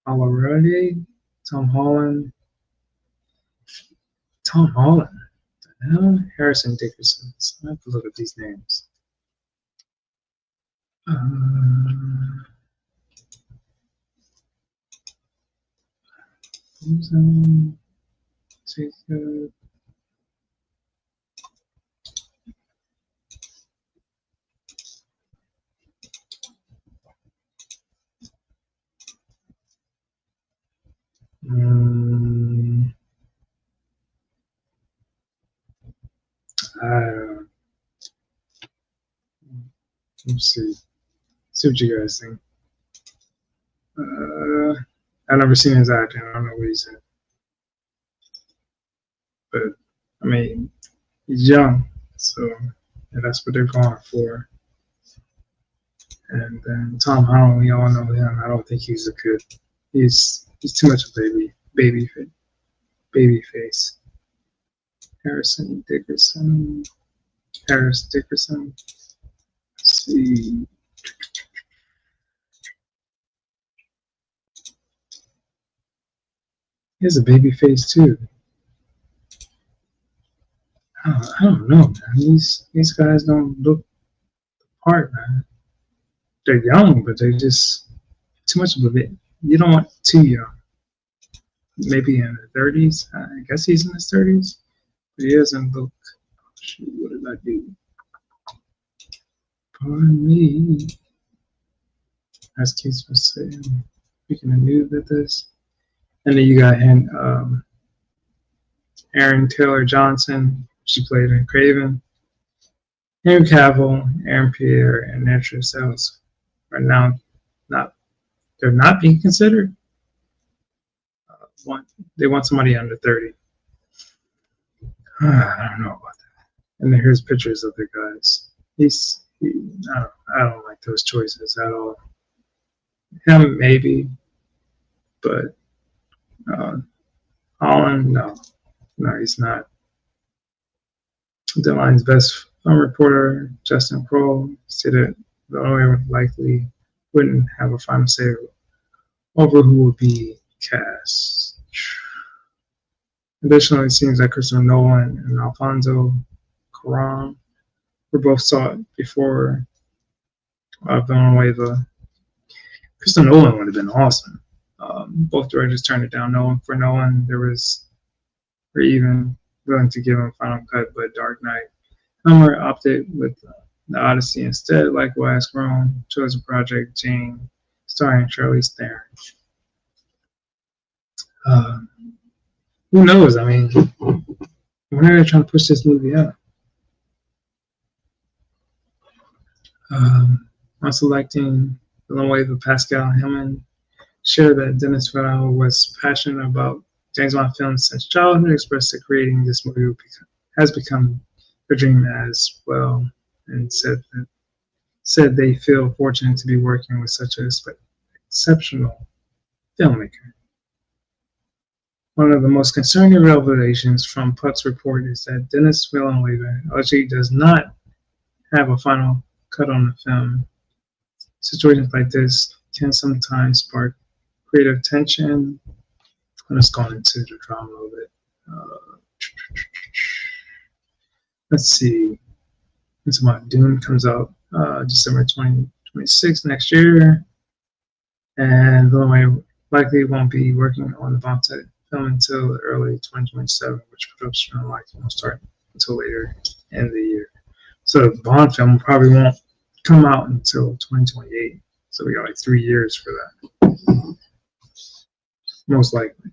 Elordi, Tom Holland, Harrison Dickerson. So I have to look at these names. Jacob. Let's see. See what you guys think. I've never seen his acting. I don't know what he's in. But, I mean, he's young. So, yeah, that's what they're going for. And then Tom Holland, we all know him. I don't think he's a good. He's too much a baby face. Harris Dickerson. Let's see. He has a baby face too. I don't know, man. These guys don't look the part, man. They're young, but they're just too much of a bit. You don't want too young. Maybe in the 30s. I guess he's in his 30s, but he doesn't look. Oh, shoot, what did I do? Pardon me. As Keith was saying, speaking of news with this. And then you got Aaron Taylor Johnson. She played in Craven. Henry Cavill, Aaron Pierre, and Natural Sells are now they're not being considered. They want somebody under 30. I don't know about that. And then here's pictures of the guys. I don't like those choices at all. Him maybe, but Holland, no, he's not. Deadline's best film reporter, Justin Kroll, stated the lawyer likely wouldn't have a final say over who would be cast. Additionally, it seems that Christopher Nolan and Alfonso Cuarón were both sought before Villanueva. Christopher Nolan would have been awesome. Both directors turned it down. For Nolan, were even willing to give him a final cut, but Dark Knight Hummer opted with The Odyssey instead. Likewise, Cuarón chose a project Jane, starring Charlize Theron. Who knows? I mean, when are they trying to push this movie out? On selecting Villanueva, Pascal Hillman shared that Denis Villeneuve was passionate about James Bond films since childhood, expressed that creating this movie has become their dream as well, and said they feel fortunate to be working with such an exceptional filmmaker. One of the most concerning revelations from Puck's report is that Denis Villeneuve allegedly does not have a final cut on the film. Situations like this can sometimes spark creative tension. I'm just going into the drama a little bit. Let's see. It's about Dune comes out December 2026 next year, and Villeneuve likely won't be working on the Bond film until early 2027, which production likely won't start until later in the year. So the Bond film probably won't come out until 2028. So we got like 3 years for that, most likely.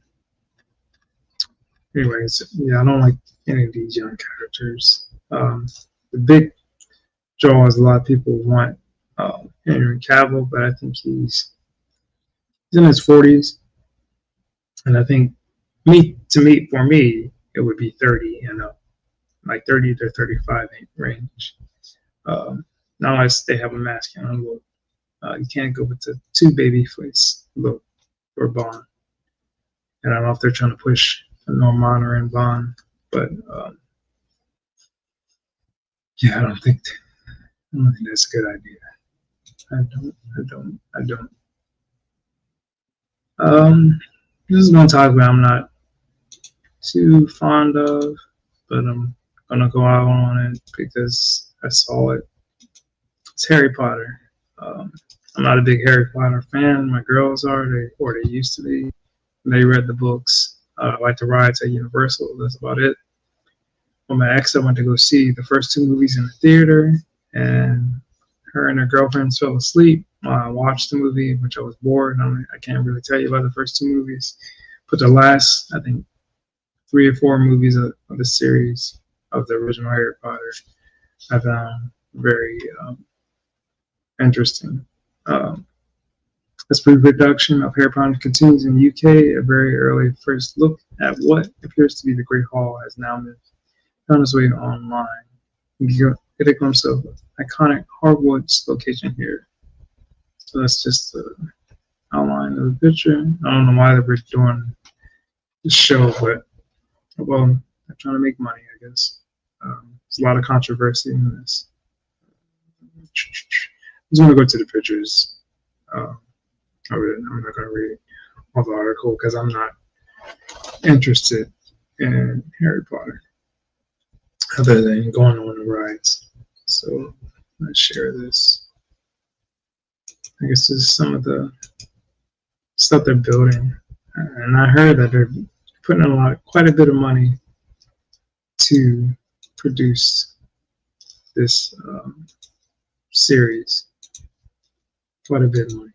Anyways, yeah, I don't like any of these young characters. The big draw is a lot of people want Henry Cavill, but I think he's in his 40s, and I think for me, it would be 30 and up, like 30 to 35 range. Not unless they have a masculine look. You can't go with the too baby face look for Bond. And I don't know if they're trying to push a Norman or in Bond, but yeah, I don't think that's a good idea. I don't. This is one topic I'm not too fond of, but I'm gonna go out on it because I saw it. It's Harry Potter. I'm not a big Harry Potter fan. My girls are, or they used to be. They read the books. I like the rides at Universal. That's about it. With my ex, I went to go see the first 2 movies in the theater, and her and her girlfriends fell asleep while I watched the movie, which I was bored. I can't really tell you about the first 2 movies, but the last, I think, 3 or 4 movies of the series of the original Harry Potter, I found very interesting. As pre-production of Harry Potter continues in the UK, a very early first look at what appears to be the Great Hall has now been found its way online. You get a glimpse of iconic Hogwarts location here. So that's just the outline of the picture. I don't know why they were doing this show, but well, they're trying to make money, I guess. There's a lot of controversy in this. I'm just going to go to the pictures. I'm not going to read all the article because I'm not interested in Harry Potter other than going on the rides. So let's share this. I guess this is some of the stuff they're building, and I heard that they're putting in quite a bit of money to produce this series. Quite a bit of money.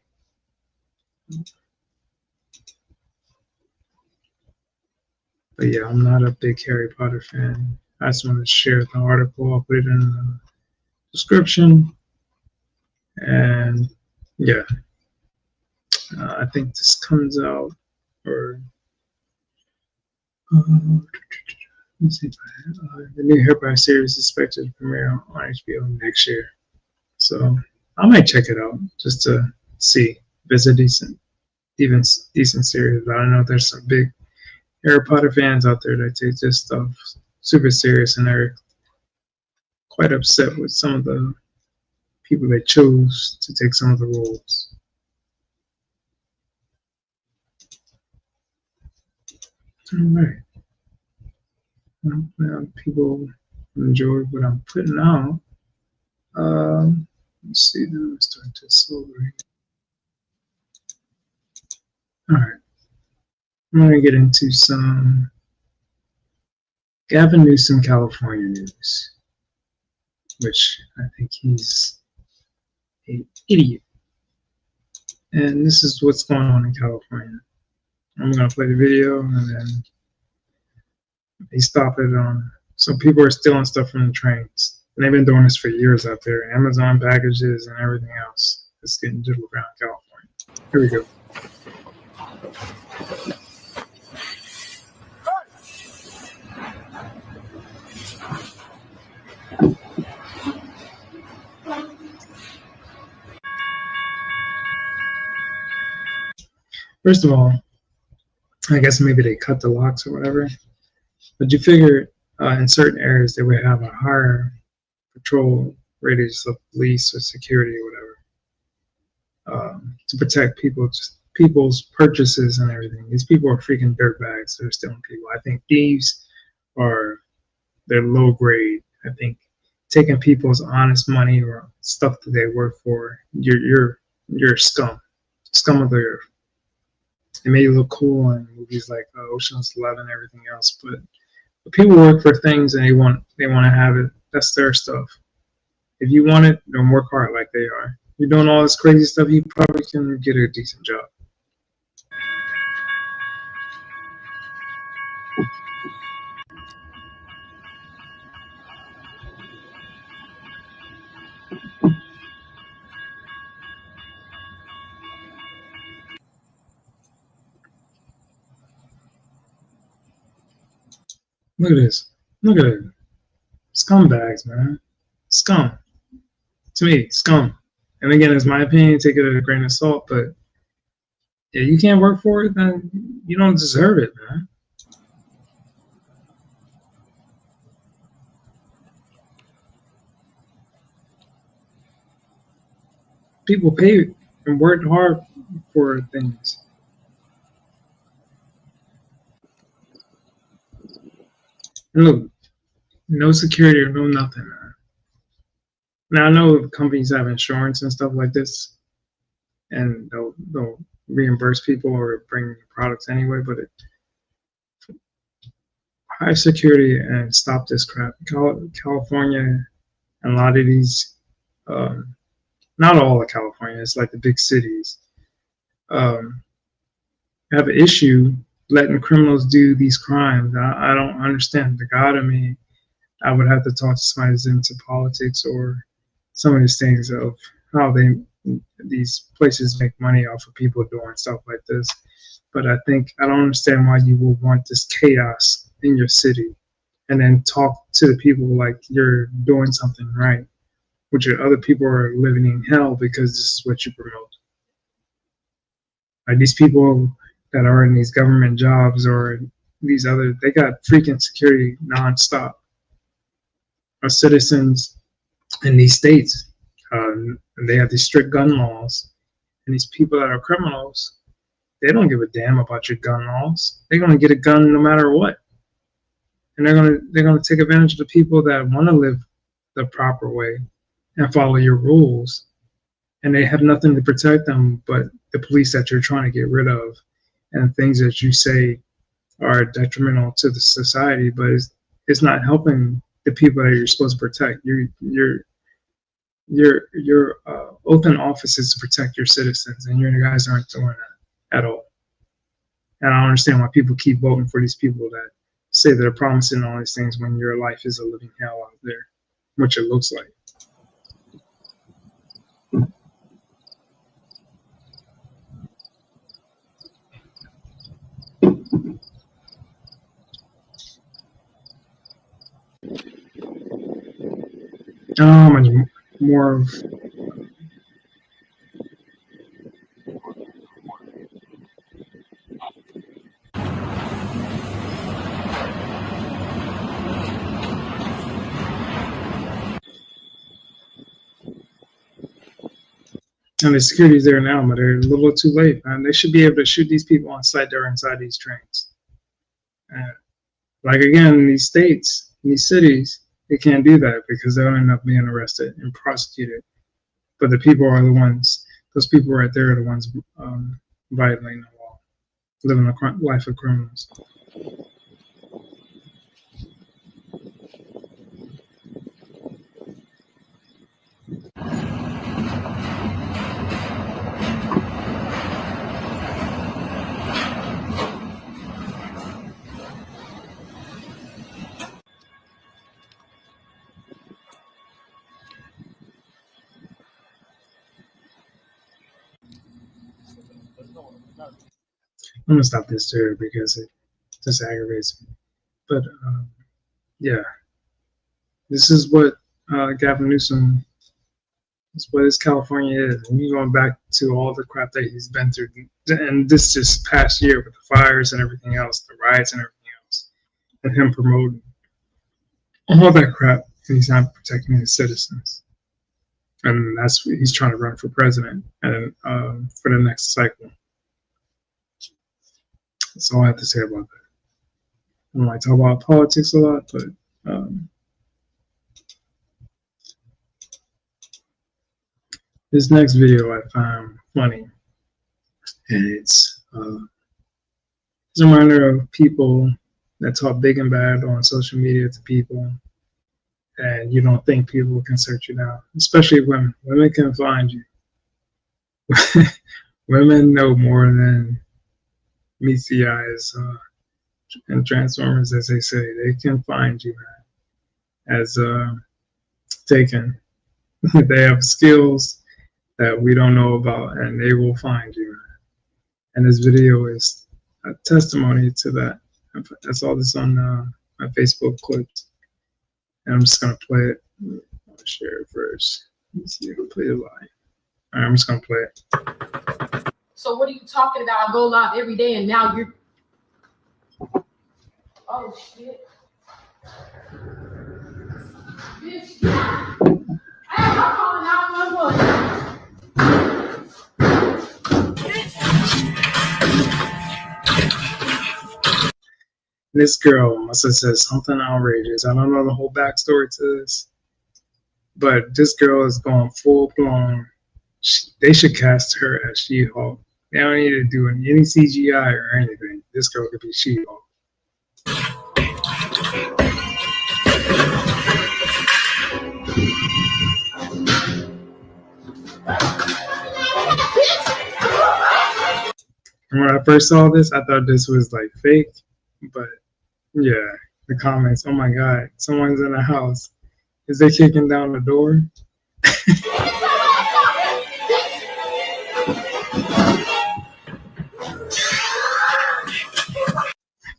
But yeah, I'm not a big Harry Potter fan. I just want to share the article. I'll put it in the description. And yeah, I think this comes out, or let's see, the new Harry Potter series is expected to premiere on HBO next year. So I might check it out just to see if it's a decent series. But I know there's some big Harry Potter fans out there that take this stuff super serious, and they're quite upset with some of the people they chose to take some of the roles. All right. Well, people enjoy what I'm putting out. Let's see, then let's start this over here. All right. I'm going to get into some Gavin Newsom California news, which I think he's an idiot. And this is what's going on in California. I'm going to play the video, and then they stop it on. So people are stealing stuff from the trains. And they've been doing this for years out there. Amazon packages and everything else. It's getting diddled around California. Here we go. First of all, I guess maybe they cut the locks or whatever. But you figure in certain areas they would have a higher patrol radius of police or security or whatever to protect people's purchases and everything. These people are freaking dirtbags. They're stealing people. I think thieves they're low grade. I think taking people's honest money or stuff that they work for, you're scum of the earth. It may look cool in movies like Ocean's 11 and everything else, but people work for things and they want to have it. That's their stuff. If you want it, then work hard like they are. You're doing all this crazy stuff, you probably can get a decent job. Look at this. Look at it. Scumbags, man. Scum. To me, scum. And again, it's my opinion, take it with a grain of salt, but yeah, you can't work for it, then you don't deserve it, man. People pay and worked hard for things. And look, no security or no nothing, man. Now I know companies have insurance and stuff like this, and they'll reimburse people or bring products anyway. But high security and stop this crap. California and a lot of these, not all of California, it's like the big cities, have an issue letting criminals do these crimes. I don't understand. The God in me, I would have to talk to somebody who's into politics or some of these things of how these places make money off of people doing stuff like this. But I don't understand why you would want this chaos in your city and then talk to the people like you're doing something right, which other people are living in hell because this is what you promote. Like these people that are in these government jobs or these other, they got freaking security nonstop. Our citizens in these states, they have these strict gun laws, and these people that are criminals, they don't give a damn about your gun laws. They're gonna get a gun no matter what, and they're gonna take advantage of the people that want to live the proper way and follow your rules, and they have nothing to protect them but the police that you're trying to get rid of and things that you say are detrimental to the society, but it's not helping the people that you're supposed to protect. Your oath in office is to protect your citizens, and you guys aren't doing that at all. And I don't understand why people keep voting for these people that say they're promising all these things when your life is a living hell out there, which it looks like. How much more of and the security's there now, but they're a little too late, man. They should be able to shoot these people on sight that are inside these trains. Like again, in these states, in these cities, they can't do that because they'll end up being arrested and prosecuted. But the people are the ones, those people right there are the ones violating the law, living a life of criminals. I'm gonna stop this too because it just aggravates me. But yeah, this is what Gavin Newsom That's what this California is. And you're going back to all the crap that he's been through. And this just past year with the fires and everything else, the riots and everything else, and him promoting all that crap, and he's not protecting his citizens. And that's what he's trying to run for president and for the next cycle. That's all I have to say about that. I don't like to talk about politics a lot, but this next video I found funny, and it's a reminder of people that talk big and bad on social media to people, and you don't think people can search you down, especially women. Women can find you. Women know more than meets the eyes and Transformers, as they say. They can find you, man. As taken. They have skills that we don't know about, and they will find you. And this video is a testimony to that. I saw this on my Facebook clips, and I'm just gonna play it. I'll share it first. Let's see if I play it live. All right, I'm just gonna play it. So what are you talking about? I go live every day, and now you're. Oh shit! Bitch! Hey, I'm calling 911. This girl must have said something outrageous. I don't know the whole backstory to this, but this girl is going full blown. They should cast her as She-Hulk. They don't need to do any CGI or anything. This girl could be She-Hulk. And when I first saw this, I thought this was like fake, but yeah, the comments, oh my God, someone's in the house. Is they kicking down the door?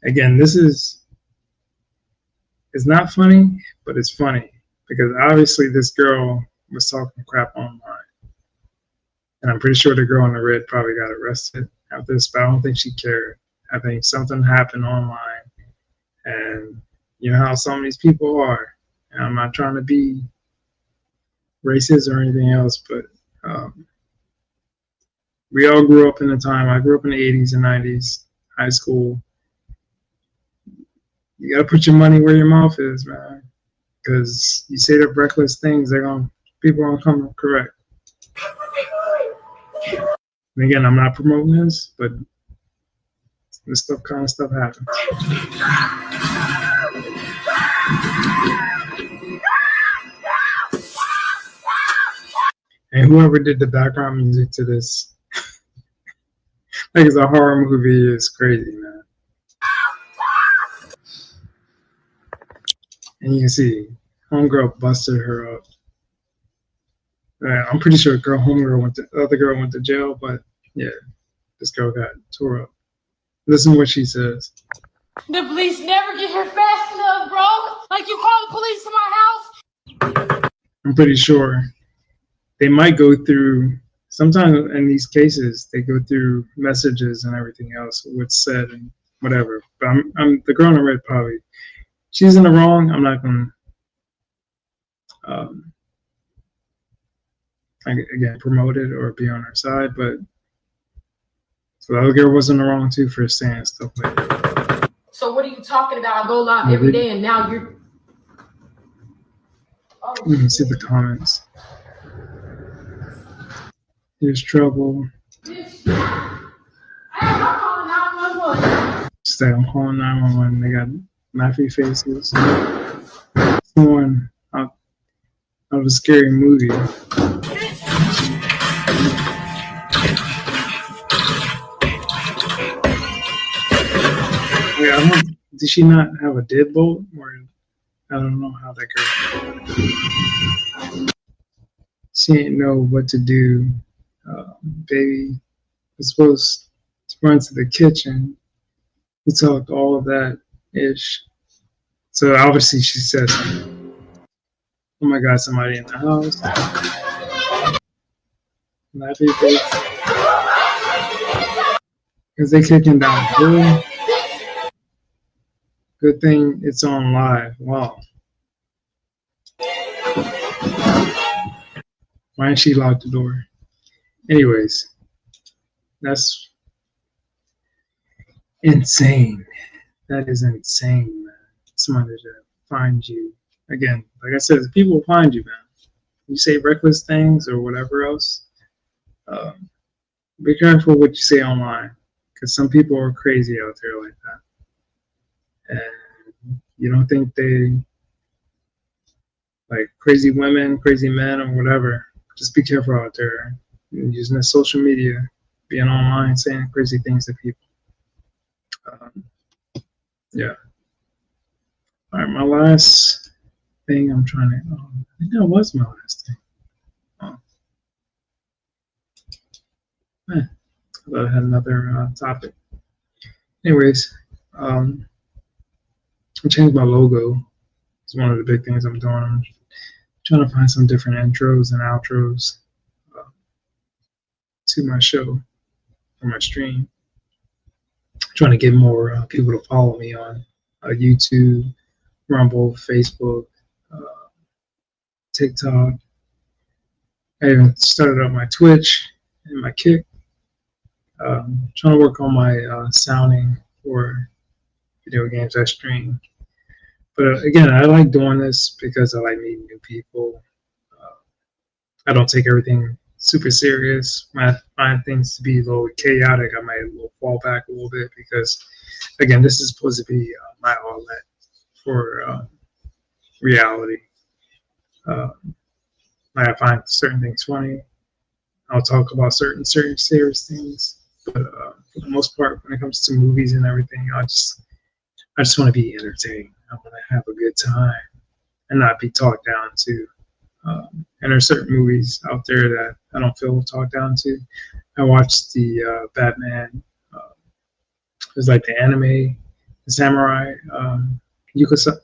Again, this is, it's not funny, but it's funny because obviously this girl was talking crap online. And I'm pretty sure the girl in the red probably got arrested after this, but I don't think she cared. I think something happened online, and you know how some of these people are. And I'm not trying to be racist or anything else, but we all grew up in a time. I grew up in the 80s and 90s, high school. You gotta put your money where your mouth is, man. Because you say the reckless things, people are gonna come correct. And again, I'm not promoting this, but this kind of stuff happens. And whoever did the background music to this, like it's a horror movie, is crazy, man. And you can see, homegirl busted her up. I'm pretty sure the other girl went to jail, but yeah, this girl got tore up. Listen to what she says. The police never get here fast enough, bro. Like you call the police to my house. I'm pretty sure they might go through, sometimes in these cases, they go through messages and everything else, what's said and whatever. But I'm the girl in the red probably, she's in the wrong. I'm not going to, again, promote it or be on her side, but so the other girl was in the wrong too for saying stuff like that. So what are you talking about? I go live every day, and now you're. Oh, you can see the comments. Here's trouble. Bitch. Hey, I'm calling 911. She's like, I'm calling 911. They got laughy faces. Someone out of a scary movie. Yeah, did she not have a deadbolt? Or I don't know how that girl. She didn't know what to do. Baby was supposed to run to the kitchen. He talked all of that ish. So obviously she said something. Oh my God, somebody in the house. Not people. Because they kicking down the good thing it's on live. Wow. Why didn't she lock the door? Anyways, that's insane. That is insane, man. Somebody to find you. Again, like I said, people will find you, man. You say reckless things or whatever else. Be careful what you say online, because some people are crazy out there like that. And you don't think they, like crazy women, crazy men, or whatever. Just be careful out there. You're using the social media, being online, saying crazy things to people. Yeah. All right, my last thing I'm trying to, I think that was my last thing. I thought I had another topic. Anyways, I changed my logo. It's one of the big things I'm doing. I'm trying to find some different intros and outros to my show or my stream. Trying to get more people to follow me on YouTube, Rumble, Facebook, TikTok. I even started up my Twitch and my Kick. Trying to work on my sounding for video games I stream. But again, I like doing this because I like meeting new people. I don't take everything super serious. When I find things to be a little chaotic, I might fall back a little bit because, again, this is supposed to be my outlet for reality. Like I find certain things funny. I'll talk about certain serious things. But for the most part, when it comes to movies and everything, I just want to be entertained. I want to have a good time and not be talked down to. And there's certain movies out there that I don't feel talked down to. I watched the Batman. It was like the anime, the samurai, Yakuza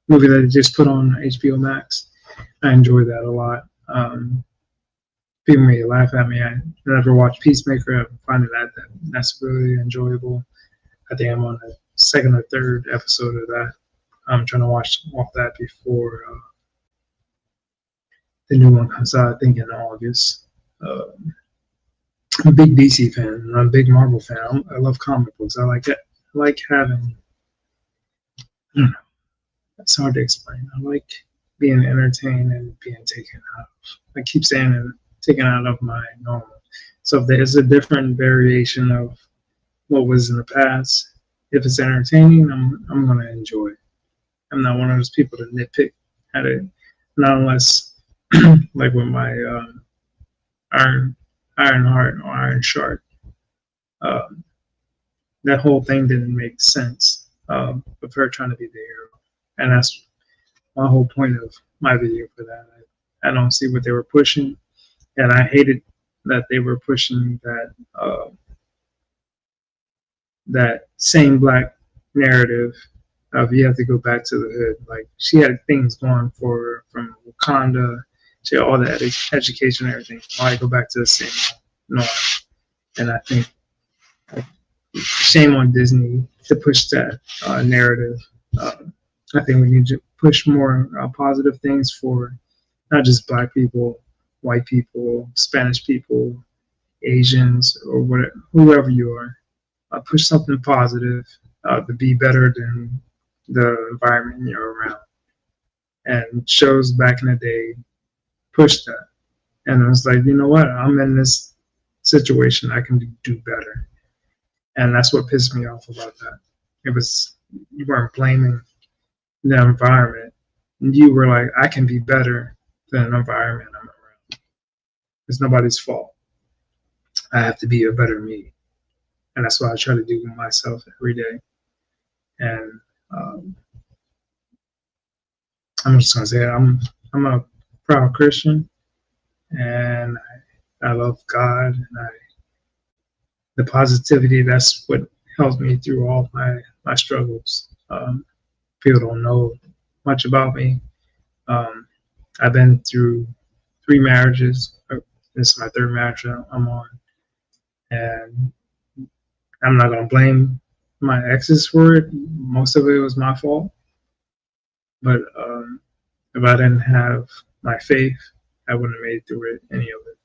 movie that they just put on HBO Max. I enjoyed that a lot. People may laugh at me. I never watched Peacemaker. I find that's really enjoyable. I think I'm on the second or third episode of that. I'm trying to watch off that before the new one comes out, I think in August. I'm a big DC fan. I'm a big Marvel fan. I love comic books. I like it. I like having, I don't know. It's hard to explain. I like being entertained and being taken out of. I keep saying it, taken out of my normal. So if there's a different variation of what was in the past, if it's entertaining, I'm going to enjoy it. I'm not one of those people to nitpick at it, not unless, like with my Iron Heart or Iron Shark, that whole thing didn't make sense of her trying to be the hero. And that's my whole point of my video for that. I don't see what they were pushing, and I hated that they were pushing that same black narrative of you have to go back to the hood. Like, she had things going for her from Wakanda. She had all that education and everything. Why go back to the same norm? And I think shame on Disney to push that narrative. I think we need to push more positive things for not just black people, white people, Spanish people, Asians, or whatever, whoever you are. Push something positive to be better than the environment you're around. And shows back in the day pushed that. And I was like, you know what? I'm in this situation. I can do better. And that's what pissed me off about that. It was, you weren't blaming the environment. And you were like, I can be better than the environment I'm around. It's nobody's fault. I have to be a better me. And that's what I try to do with myself every day. And I'm just gonna say it. I'm a proud Christian, and I love God, and the positivity, that's what helps me through all my struggles. People don't know much about me. I I've been through 3 marriages. This is my 3rd marriage that I'm on, and I'm not gonna blame my exes for it. Most of it was my fault. But if I didn't have my faith, I wouldn't have made it through any of it.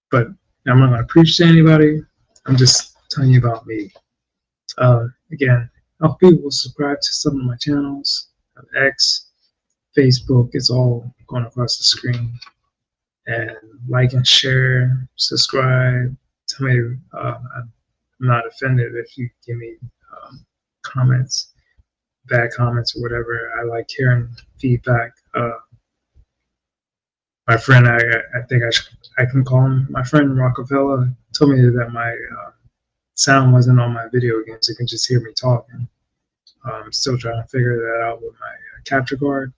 But I'm not gonna preach to anybody. I'm just telling you about me. Again, I hope people will subscribe to some of my channels. X, Facebook, it's all going across the screen. And like and share, subscribe. Tell me I'm not offended if you give me comments, bad comments or whatever. I like hearing feedback. My friend, I think I can call him my friend Rockefeller, told me that my sound wasn't on my video again, so you can just hear me talking. I'm still trying to figure that out with my capture card,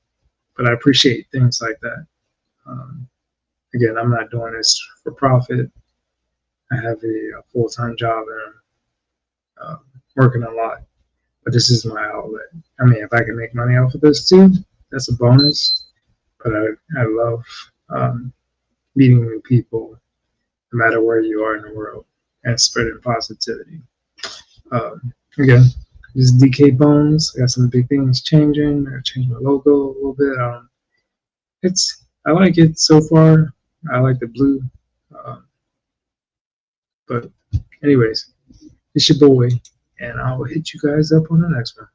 but I appreciate things like that. Again, I'm not doing this for profit. I have a full-time job and I'm working a lot, but this is my outlet. I mean, if I can make money off of this too, that's a bonus. But I love meeting new people, no matter where you are in the world, and spreading positivity. Again, this is DK Bones. I got some big things changing. I changed my logo a little bit. I like it so far. I like the blue. But anyways, it's your boy, and I will hit you guys up on the next one.